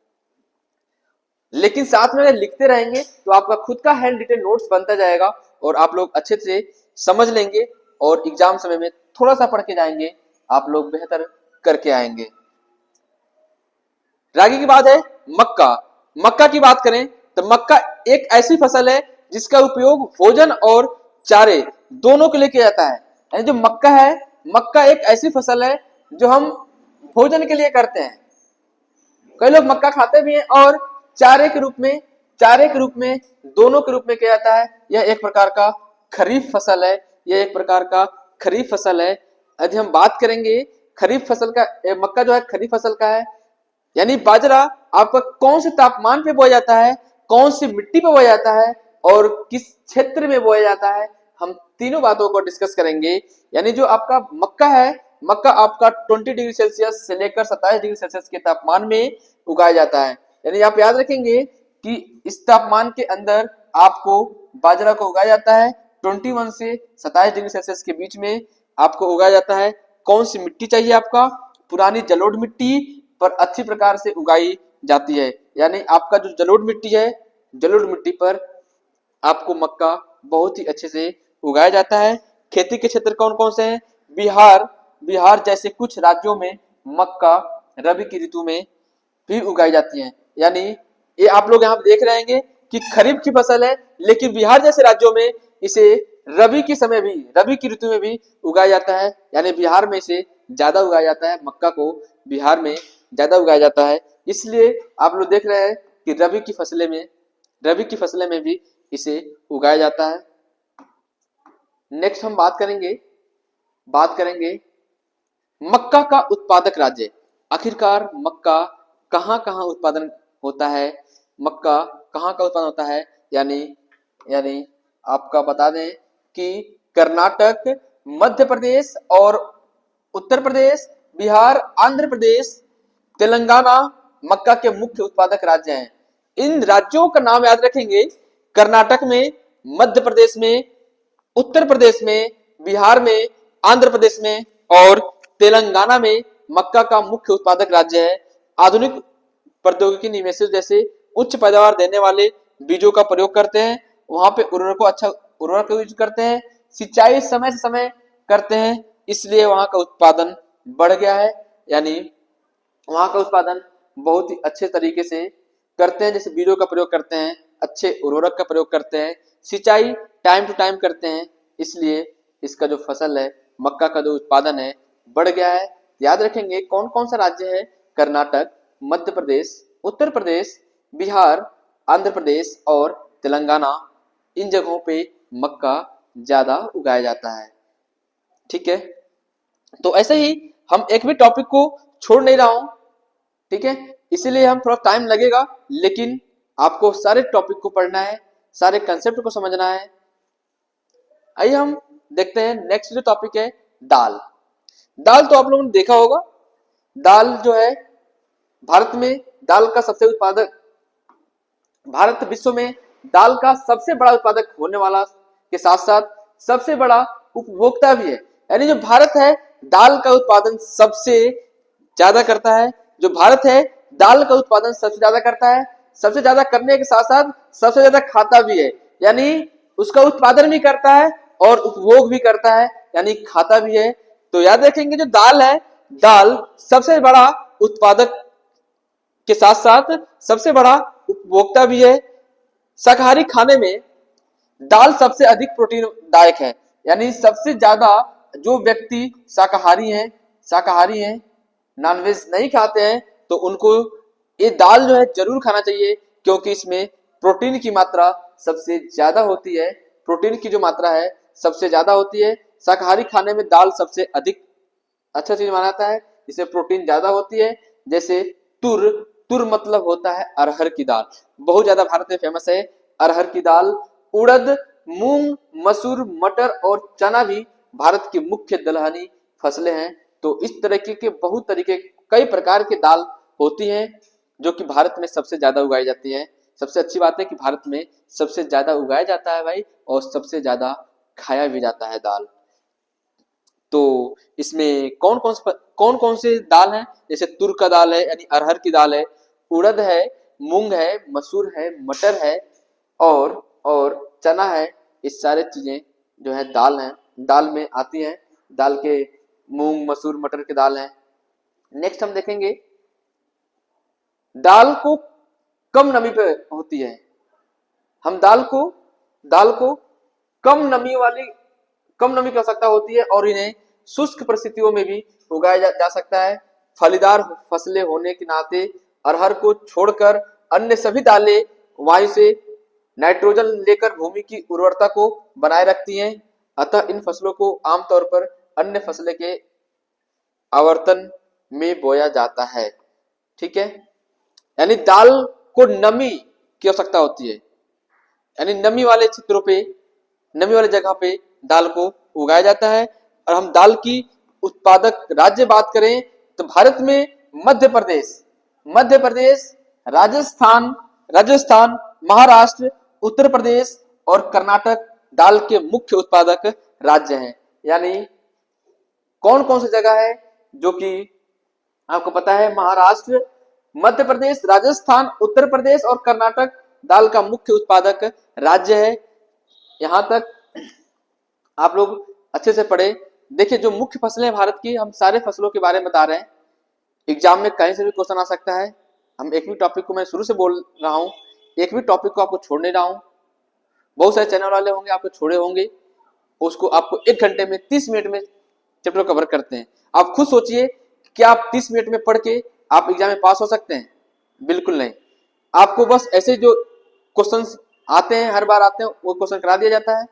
लेकिन साथ में अगर लिखते रहेंगे तो आपका खुद का हैंड रिटन नोट्स बनता जाएगा और आप लोग अच्छे से समझ लेंगे और एग्जाम समय में थोड़ा सा पढ़ के जाएंगे, आप लोग बेहतर करके आएंगे। रागी की बात है। मक्का की बात करें तो मक्का एक ऐसी फसल है जिसका उपयोग भोजन और चारे दोनों के लिए किया जाता है। यानी जो मक्का एक ऐसी फसल है जो हम भोजन के लिए करते हैं। कई लोग मक्का खाते भी हैं और चारे के रूप में चारे के रूप में, दोनों के रूप में किया जाता है। यह एक प्रकार का खरीफ फसल है, यह एक प्रकार का खरीफ फसल है। यदि हम बात करेंगे खरीफ फसल का, मक्का जो है खरीफ फसल का है। यानी बाजरा आपका कौन से तापमान पे बोया जाता है, कौन सी मिट्टी पे बोया जाता है और किस क्षेत्र में बोया जाता है, हम तीनों बातों को डिस्कस करेंगे। यानी जो आपका मक्का है, मक्का आपका 20 डिग्री सेल्सियस से लेकर 27 डिग्री सेल्सियस के तापमान में उगाया जाता है। यानी आप याद रखेंगे कि इस तापमान के अंदर आपको बाजरा को उगाया जाता है। 21 से 27 डिग्री सेल्सियस के बीच में आपको उगाया जाता है। कौन सी मिट्टी चाहिए आपका, पुरानी जलोढ़ मिट्टी पर अच्छी प्रकार से उगाई जाती है। यानी आपका जो जलोढ़ मिट्टी है, जलोढ़ मिट्टी पर आपको मक्का बहुत ही अच्छे से उगाया जाता है। खेती के क्षेत्र कौन कौन से हैं, बिहार जैसे कुछ राज्यों में मक्का रबी की ऋतु में भी उगाई जाती है। यानी ये आप लोग यहाँ देख रहे हैं कि खरीफ की फसल है, लेकिन बिहार जैसे राज्यों में इसे रबी के समय भी, रबी की ऋतु में भी उगाया जाता है। यानी बिहार में इसे ज्यादा उगाया जाता है, मक्का को बिहार में ज्यादा उगाया जाता है। इसलिए आप लोग देख रहे हैं कि रबी की फसलें में भी इसे उगाया जाता है। नेक्स्ट हम बात करेंगे मक्का का उत्पादक राज्य। आखिरकार मक्का कहाँ कहाँ उत्पादन होता है, मक्का कहाँ का उत्पादन होता है। यानी आपका बता दें कि कर्नाटक, मध्य प्रदेश और उत्तर प्रदेश, बिहार, आंध्र प्रदेश, तेलंगाना मक्का के मुख्य उत्पादक राज्य हैं। इन राज्यों का नाम याद रखेंगे, कर्नाटक में, मध्य प्रदेश में, उत्तर प्रदेश में, बिहार में, आंध्र प्रदेश में और तेलंगाना में मक्का का मुख्य उत्पादक राज्य है। आधुनिक प्रौद्योगिकी निवेश जैसे उच्च पैदावार देने वाले बीजों का प्रयोग करते हैं, वहां पे उर्वरक यूज करते हैं, सिंचाई समय से समय करते हैं, इसलिए वहां का उत्पादन बढ़ गया है। यानी वहां का उत्पादन बहुत ही अच्छे तरीके से करते हैं, जैसे बीजों का प्रयोग करते हैं, अच्छे उर्वरक का प्रयोग करते हैं, सिंचाई टाइम टू टाइम करते हैं, इसलिए इसका जो फसल है, मक्का का जो उत्पादन है बढ़ गया है। याद रखेंगे कौन कौन सा राज्य है, कर्नाटक, मध्य प्रदेश, उत्तर प्रदेश, बिहार, आंध्र प्रदेश और तेलंगाना, इन जगहों पे मक्का ज्यादा उगाया जाता है। ठीक है, तो ऐसे ही हम एक भी टॉपिक को छोड़ नहीं रहा हूं, ठीक है, इसीलिए हम थोड़ा टाइम लगेगा, लेकिन आपको सारे टॉपिक को पढ़ना है, सारे कंसेप्ट को समझना है। आइए हम देखते हैं नेक्स्ट जो टॉपिक है, दाल। दाल तो आप लोगों ने देखा होगा, दाल जो है भारत में दाल का सबसे उत्पादक, भारत विश्व में दाल का सबसे बड़ा उत्पादक होने वाला के साथ साथ सबसे बड़ा उपभोक्ता भी है। यानी जो भारत है दाल का उत्पादन सबसे ज्यादा करता है, जो भारत है दाल का उत्पादन सबसे ज्यादा करता है, सबसे ज्यादा करने के साथ साथ सबसे ज्यादा खाता भी है। यानी उसका उत्पादन भी करता है और उपभोग भी करता है, यानी खाता भी है। तो याद रखेंगे जो दाल है, दाल सबसे बड़ा उत्पादक के साथ साथ सबसे बड़ा उपभोक्ता भी है। शाकाहारी खाने में दाल सबसे अधिक प्रोटीनदायक है। यानी सबसे ज्यादा जो व्यक्ति शाकाहारी हैं, नॉनवेज नहीं खाते हैं, तो उनको ये दाल जो है जरूर खाना चाहिए, क्योंकि इसमें प्रोटीन की मात्रा सबसे ज्यादा होती है। प्रोटीन की जो मात्रा है सबसे ज्यादा होती है। शाकाहारी खाने में दाल सबसे अधिक अच्छा चीज माना जाता है, इसमें प्रोटीन ज्यादा होती है। जैसे तुर मतलब होता है अरहर की दाल, बहुत ज्यादा भारत में फेमस है अरहर की दाल। उड़द, मूंग, मसूर, मटर और चना भी भारत की मुख्य दलहनी फसलें हैं। तो इस तरीके के बहुत तरीके कई प्रकार की दाल होती हैं जो कि भारत में सबसे ज्यादा उगाई जाती हैं। सबसे अच्छी बात है कि भारत में सबसे ज्यादा उगाया जाता है भाई, और सबसे ज्यादा खाया भी जाता है दाल। तो इसमें कौन कौन से दाल हैं, जैसे तुर का दाल है यानी अरहर की दाल है, उड़द है, मूंग है, मसूर है, मटर है और चना है। इस सारे चीजें जो है दाल हैं, दाल में आती हैं, दाल के मूंग, मसूर, मटर के दाल हैं। नेक्स्ट हम देखेंगे दाल को कम नमी पे होती है। हम दाल को कम नमी की आवश्यकता होती है और इन्हें शुष्क परिस्थितियों में भी उगाया जा सकता है। फलीदार फसलें होने के नाते अरहर को छोड़कर अन्य सभी दालें वायु से नाइट्रोजन लेकर भूमि की उर्वरता को बनाए रखती हैं। अतः इन फसलों को आमतौर पर अन्य फसलें के आवर्तन में बोया जाता है। ठीक है, यानी दाल को नमी की आवश्यकता होती है, यानी नमी वाले क्षेत्रों पे, नमी वाले जगह पे दाल को उगाया जाता है। और हम दाल की उत्पादक राज्य बात करें तो भारत में मध्य प्रदेश, राजस्थान, महाराष्ट्र, उत्तर प्रदेश और कर्नाटक दाल के मुख्य उत्पादक राज्य हैं। यानी कौन कौन सी जगह है जो कि आपको पता है? महाराष्ट्र, मध्य प्रदेश, राजस्थान, उत्तर प्रदेश और कर्नाटक दाल का मुख्य उत्पादक राज्य है। यहां तक आप लोग अच्छे से पढ़े। देखिए, जो मुख्य फसलें हैं भारत की, हम सारे फसलों के बारे में बता रहे हैं। एग्जाम में कहीं से भी क्वेश्चन आ सकता है। हम एक भी टॉपिक को, मैं शुरू से बोल रहा हूं, एक भी टॉपिक को आपको छोड़ने रहा हूं। बहुत सारे चैनल वाले होंगे आपको छोड़े होंगे, उसको आपको 1 घंटे में 30 मिनट में चैप्टर कवर करते हैं। आप खुद सोचिए, क्या आप 30 मिनट में पढ़ के आप एग्जाम में पास हो सकते हैं? बिल्कुल नहीं। आपको बस ऐसे जो क्वेश्चंस आते हैं, हर बार आते हैं, वो क्वेश्चन करा दिया जाता है।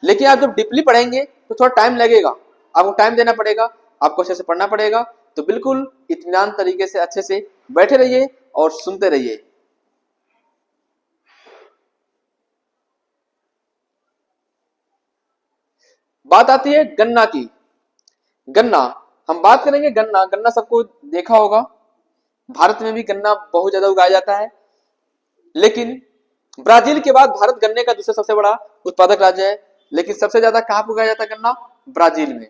लेकिन आप जब डीपली पढ़ेंगे तो थोड़ा टाइम लगेगा, आपको टाइम देना पड़ेगा, आपको अच्छे से पढ़ना पड़ेगा। तो बिल्कुल इत्मीनान तरीके से अच्छे से बैठे रहिए और सुनते रहिए। बात आती है गन्ना की। गन्ना हम बात करेंगे। गन्ना सबको देखा होगा, भारत में भी गन्ना बहुत ज्यादा उगाया जाता है। लेकिन ब्राजील के बाद भारत गन्ने का दूसरा सबसे बड़ा उत्पादक राज्य है। लेकिन सबसे ज्यादा कहां पर उगाया जाता है गन्ना? ब्राजील में।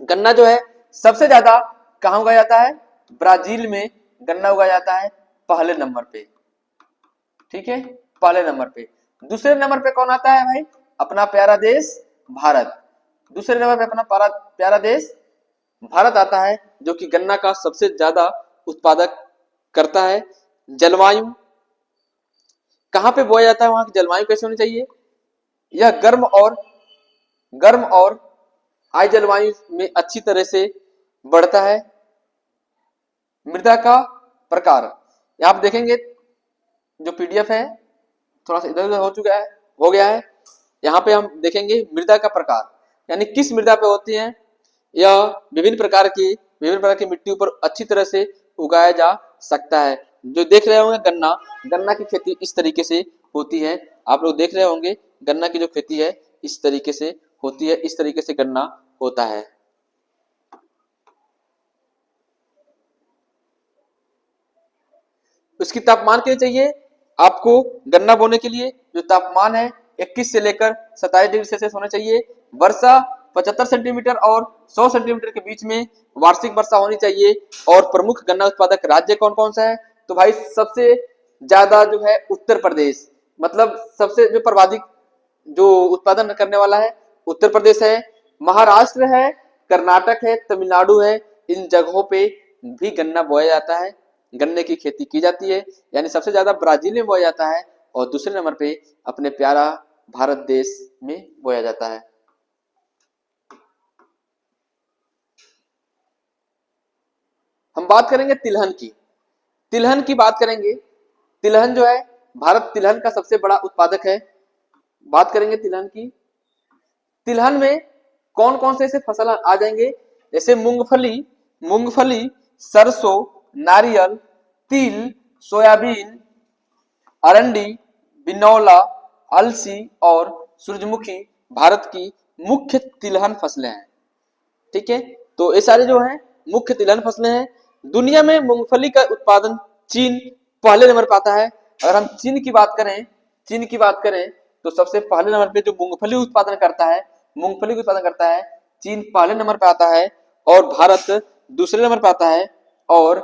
गन्ना जो है सबसे ज्यादा कहां उगाया जाता है? ब्राजील में गन्ना उगाया जाता है, पहले नंबर पे। ठीक है, पहले नंबर पे। दूसरे नंबर पे कौन आता है भाई? अपना प्यारा देश भारत। दूसरे नंबर पे अपना प्यारा देश भारत आता है, जो कि गन्ना का सबसे ज्यादा उत्पादक करता है। जलवायु कहां पे बोया जाता है? वहां की जलवायु कैसे होनी चाहिए? यह गर्म और आई जलवायु में अच्छी तरह से बढ़ता है। मृदा का प्रकार यहां आप देखेंगे, जो पीडीएफ है थोड़ा सा इधर उधर हो गया है। यहाँ पे हम देखेंगे मृदा का प्रकार, यानी किस मृदा पे होती है। यह विभिन्न प्रकार की मिट्टी पर अच्छी तरह से उगाया जा सकता है। जो देख रहे होंगे गन्ना की खेती इस तरीके से होती है। आप लोग देख रहे होंगे गन्ना की जो खेती है इस तरीके से होती है, इस तरीके से गन्ना होता है। उसकी तापमान कितनी चाहिए आपको? गन्ना बोने के लिए जो तापमान है 21 से लेकर 27 डिग्री सेल्सियस होना चाहिए। वर्षा 75 सेंटीमीटर और 100 सेंटीमीटर के बीच में वार्षिक वर्षा होनी चाहिए। और प्रमुख गन्ना उत्पादक राज्य कौन कौन सा है? तो भाई सबसे ज्यादा जो है उत्तर प्रदेश, मतलब सबसे जो सर्वाधिक जो उत्पादन करने वाला है उत्तर प्रदेश है। महाराष्ट्र है, कर्नाटक है, तमिलनाडु है। इन जगहों पे भी गन्ना बोया जाता है, गन्ने की खेती की जाती है। यानी सबसे ज्यादा ब्राजील में बोया जाता है और दूसरे नंबर पे अपने प्यारा भारत देश में बोया जाता है। हम बात करेंगे तिलहन की। तिलहन की बात करेंगे। तिलहन जो है, भारत तिलहन का सबसे बड़ा उत्पादक है। बात करेंगे तिलहन की। तिलहन में कौन कौन से ऐसे फसल आ जाएंगे? जैसे मूंगफली, सरसों, नारियल, तिल, सोयाबीन, अरंडी, बिनौला, अलसी और सूरजमुखी भारत की मुख्य तिलहन फसलें हैं। ठीक है, तो ये सारे जो हैं मुख्य तिलहन फसलें हैं। दुनिया में मूंगफली का उत्पादन चीन पहले नंबर पर आता है। अगर हम चीन की बात करें तो सबसे पहले नंबर पे जो मूंगफली उत्पादन करता है चीन पहले नंबर पे आता है और भारत दूसरे नंबर पे आता है। और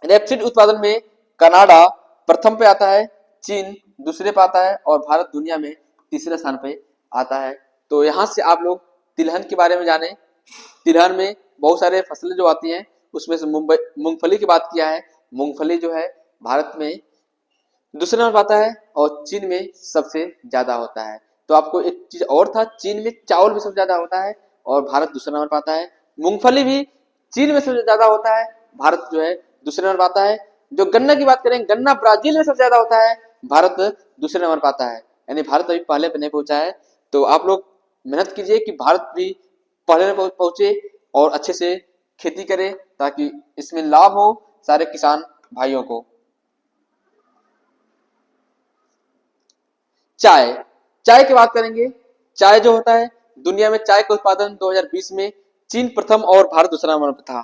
रेपसीड उत्पादन में कनाडा प्रथम पे आता है, चीन दूसरे पे आता है और भारत दुनिया में तीसरे स्थान पे आता है। तो यहाँ से आप लोग तिलहन के बारे में जाने। तिलहन में बहुत सारे फसलें जो आती हैं उसमें से मूंगफली की बात किया है। मूंगफली जो है भारत में दूसरे नंबर आता है और चीन में सबसे ज्यादा होता है। तो आपको एक चीज और था, चीन में चावल भी सबसे ज्यादा होता है और भारत दूसरे नंबर पर आता है। मूंगफली भी चीन में सबसे ज्यादा होता है, भारत जो है दूसरे नंबर पर आता है। जो गन्ना की बात करें, गन्ना ब्राजील में सबसे ज्यादा होता है, भारत दूसरे नंबर पर आता है, यानी भारत अभी पहले पे नहीं पहुंचा है। तो आप लोग मेहनत कीजिए कि भारत भी पहले पहुंचे और अच्छे से खेती करे, ताकि इसमें लाभ हो सारे किसान भाइयों को। चाय, चाय की बात करेंगे। चाय जो होता है, दुनिया में चाय का उत्पादन 2020 में चीन प्रथम और भारत दूसरा नंबर पर था।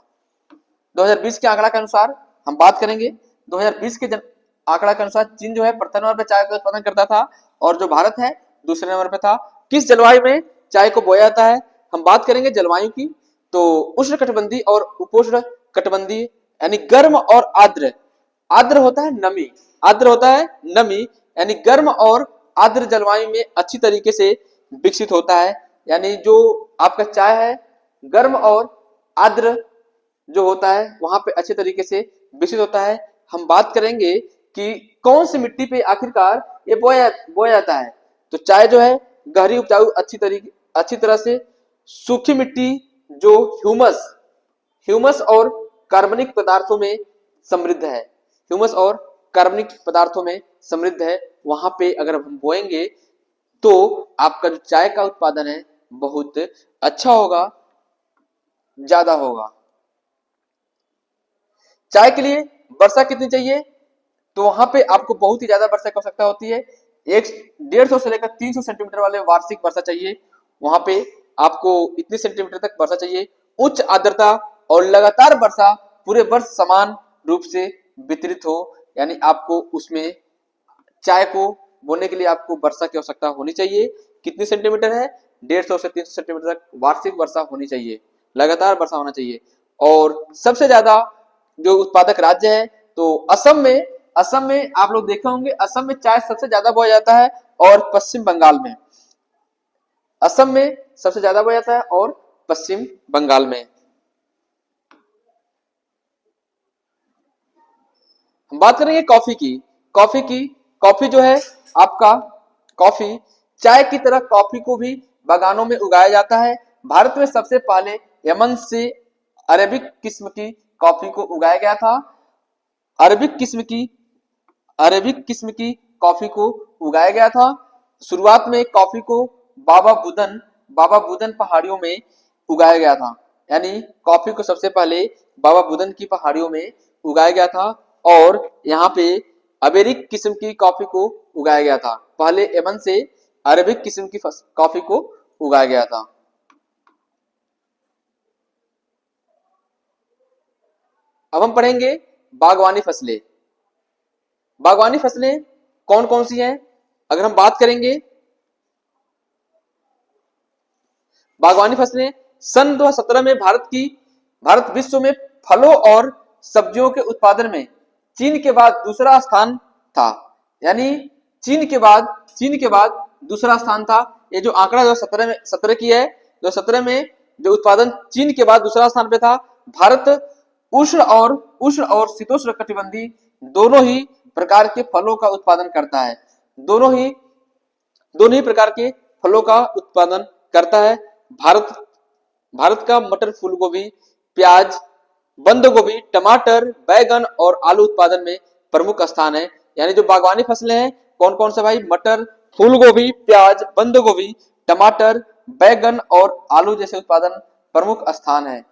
2020 के आंकड़ा के अनुसार हम बात करेंगे, 2020 के आंकड़ा के अनुसार चीन जो है प्रथम नंबर पर चाय का उत्पादन करता था और जो भारत है दूसरे नंबर पर था। किस जलवायु में चाय को बोया जाता है, हम बात करेंगे जलवायु की। तो उष्ण कटिबंधीय और उपोष्ण कटिबंधीय, यानी गर्म और आर्द्र। आर्द्र होता है नमी, आर्द्र होता है नमी, यानी गर्म और आर्द्र जलवायु में अच्छी तरीके से विकसित होता है। यानी जो आपका चाय है गर्म और आर्द्र जो होता है वहां पे अच्छे तरीके से विकसित होता है। हम बात करेंगे कि कौन सी मिट्टी पे आखिरकार ये बोया जाता है। तो चाय जो है गहरी उपजाऊ अच्छी तरह से सूखी मिट्टी जो ह्यूमस और कार्बनिक पदार्थों में समृद्ध है, ह्यूमस और कार्बनिक पदार्थों में समृद्ध है, वहां पे अगर हम बोएंगे तो आपका जो चाय का उत्पादन है बहुत अच्छा होगा, ज्यादा होगा। चाय के लिए वर्षा कितनी चाहिए, तो वहां पे आपको बहुत ही ज्यादा वर्षा की आवश्यकता होती है। 150 से लेकर 300 सेंटीमीटर वाले वार्षिक वर्षा चाहिए, वहां पे आपको इतने सेंटीमीटर तक वर्षा चाहिए। उच्च आर्द्रता और लगातार वर्षा पूरे वर्ष समान रूप से वितरित हो, यानी आपको उसमें चाय को बोने के लिए आपको वर्षा की आवश्यकता होनी चाहिए। कितनी सेंटीमीटर है, 150 से 300 सेंटीमीटर तक वार्षिक वर्षा होनी चाहिए, लगातार वर्षा होना चाहिए। और सबसे ज्यादा जो उत्पादक राज्य है तो असम में आप लोग देखे होंगे, असम में चाय सबसे ज्यादा बोया जाता है और पश्चिम बंगाल में, असम में सबसे ज्यादा बोया जाता है और पश्चिम बंगाल में। हम बात करेंगे कॉफी की। कॉफी जो है आपका, कॉफी चाय की तरह कॉफी को भी बागानों में उगाया जाता है। भारत में सबसे पहले यमन से अरेबिक किस्म की कॉफी को उगाया गया था। अरेबिक किस्म की कॉफी को उगाया गया था। शुरुआत में कॉफी को बाबा बुदन पहाड़ियों में उगाया गया था, यानी कॉफी को सबसे पहले बाबा बुदन की पहाड़ियों में उगाया गया था और यहाँ पे अरेबिक किस्म की कॉफी को उगाया गया था। पहले यमन से अरेबिक किस्म की कॉफी को उगाया गया था। अब हम पढ़ेंगे बागवानी फसलें। बागवानी फसलें कौन कौन सी हैं, अगर हम बात करेंगे बागवानी फसलें, सन 2017 में भारत विश्व में फलों और सब्जियों के उत्पादन में चीन के बाद दूसरा स्थान था, यानी चीन के बाद दूसरा स्थान था। ये जो आंकड़ा 2017 की है, 2017 में जो उत्पादन चीन के बाद दूसरा स्थान पे था। भारत उष्ण और शीतोष्ण कटिबंधीय दोनों ही प्रकार के फलों का उत्पादन करता है, दोनों ही प्रकार के फलों का उत्पादन करता है। भारत का मटर, फूल गोभी, प्याज, बंद गोभी, टमाटर, बैगन और आलू उत्पादन में प्रमुख स्थान है। यानी जो बागवानी फसलें हैं कौन कौन से भाई, मटर, फूल गोभी, प्याज, बंद गोभी, टमाटर, बैगन और आलू जैसे उत्पादन प्रमुख स्थान है।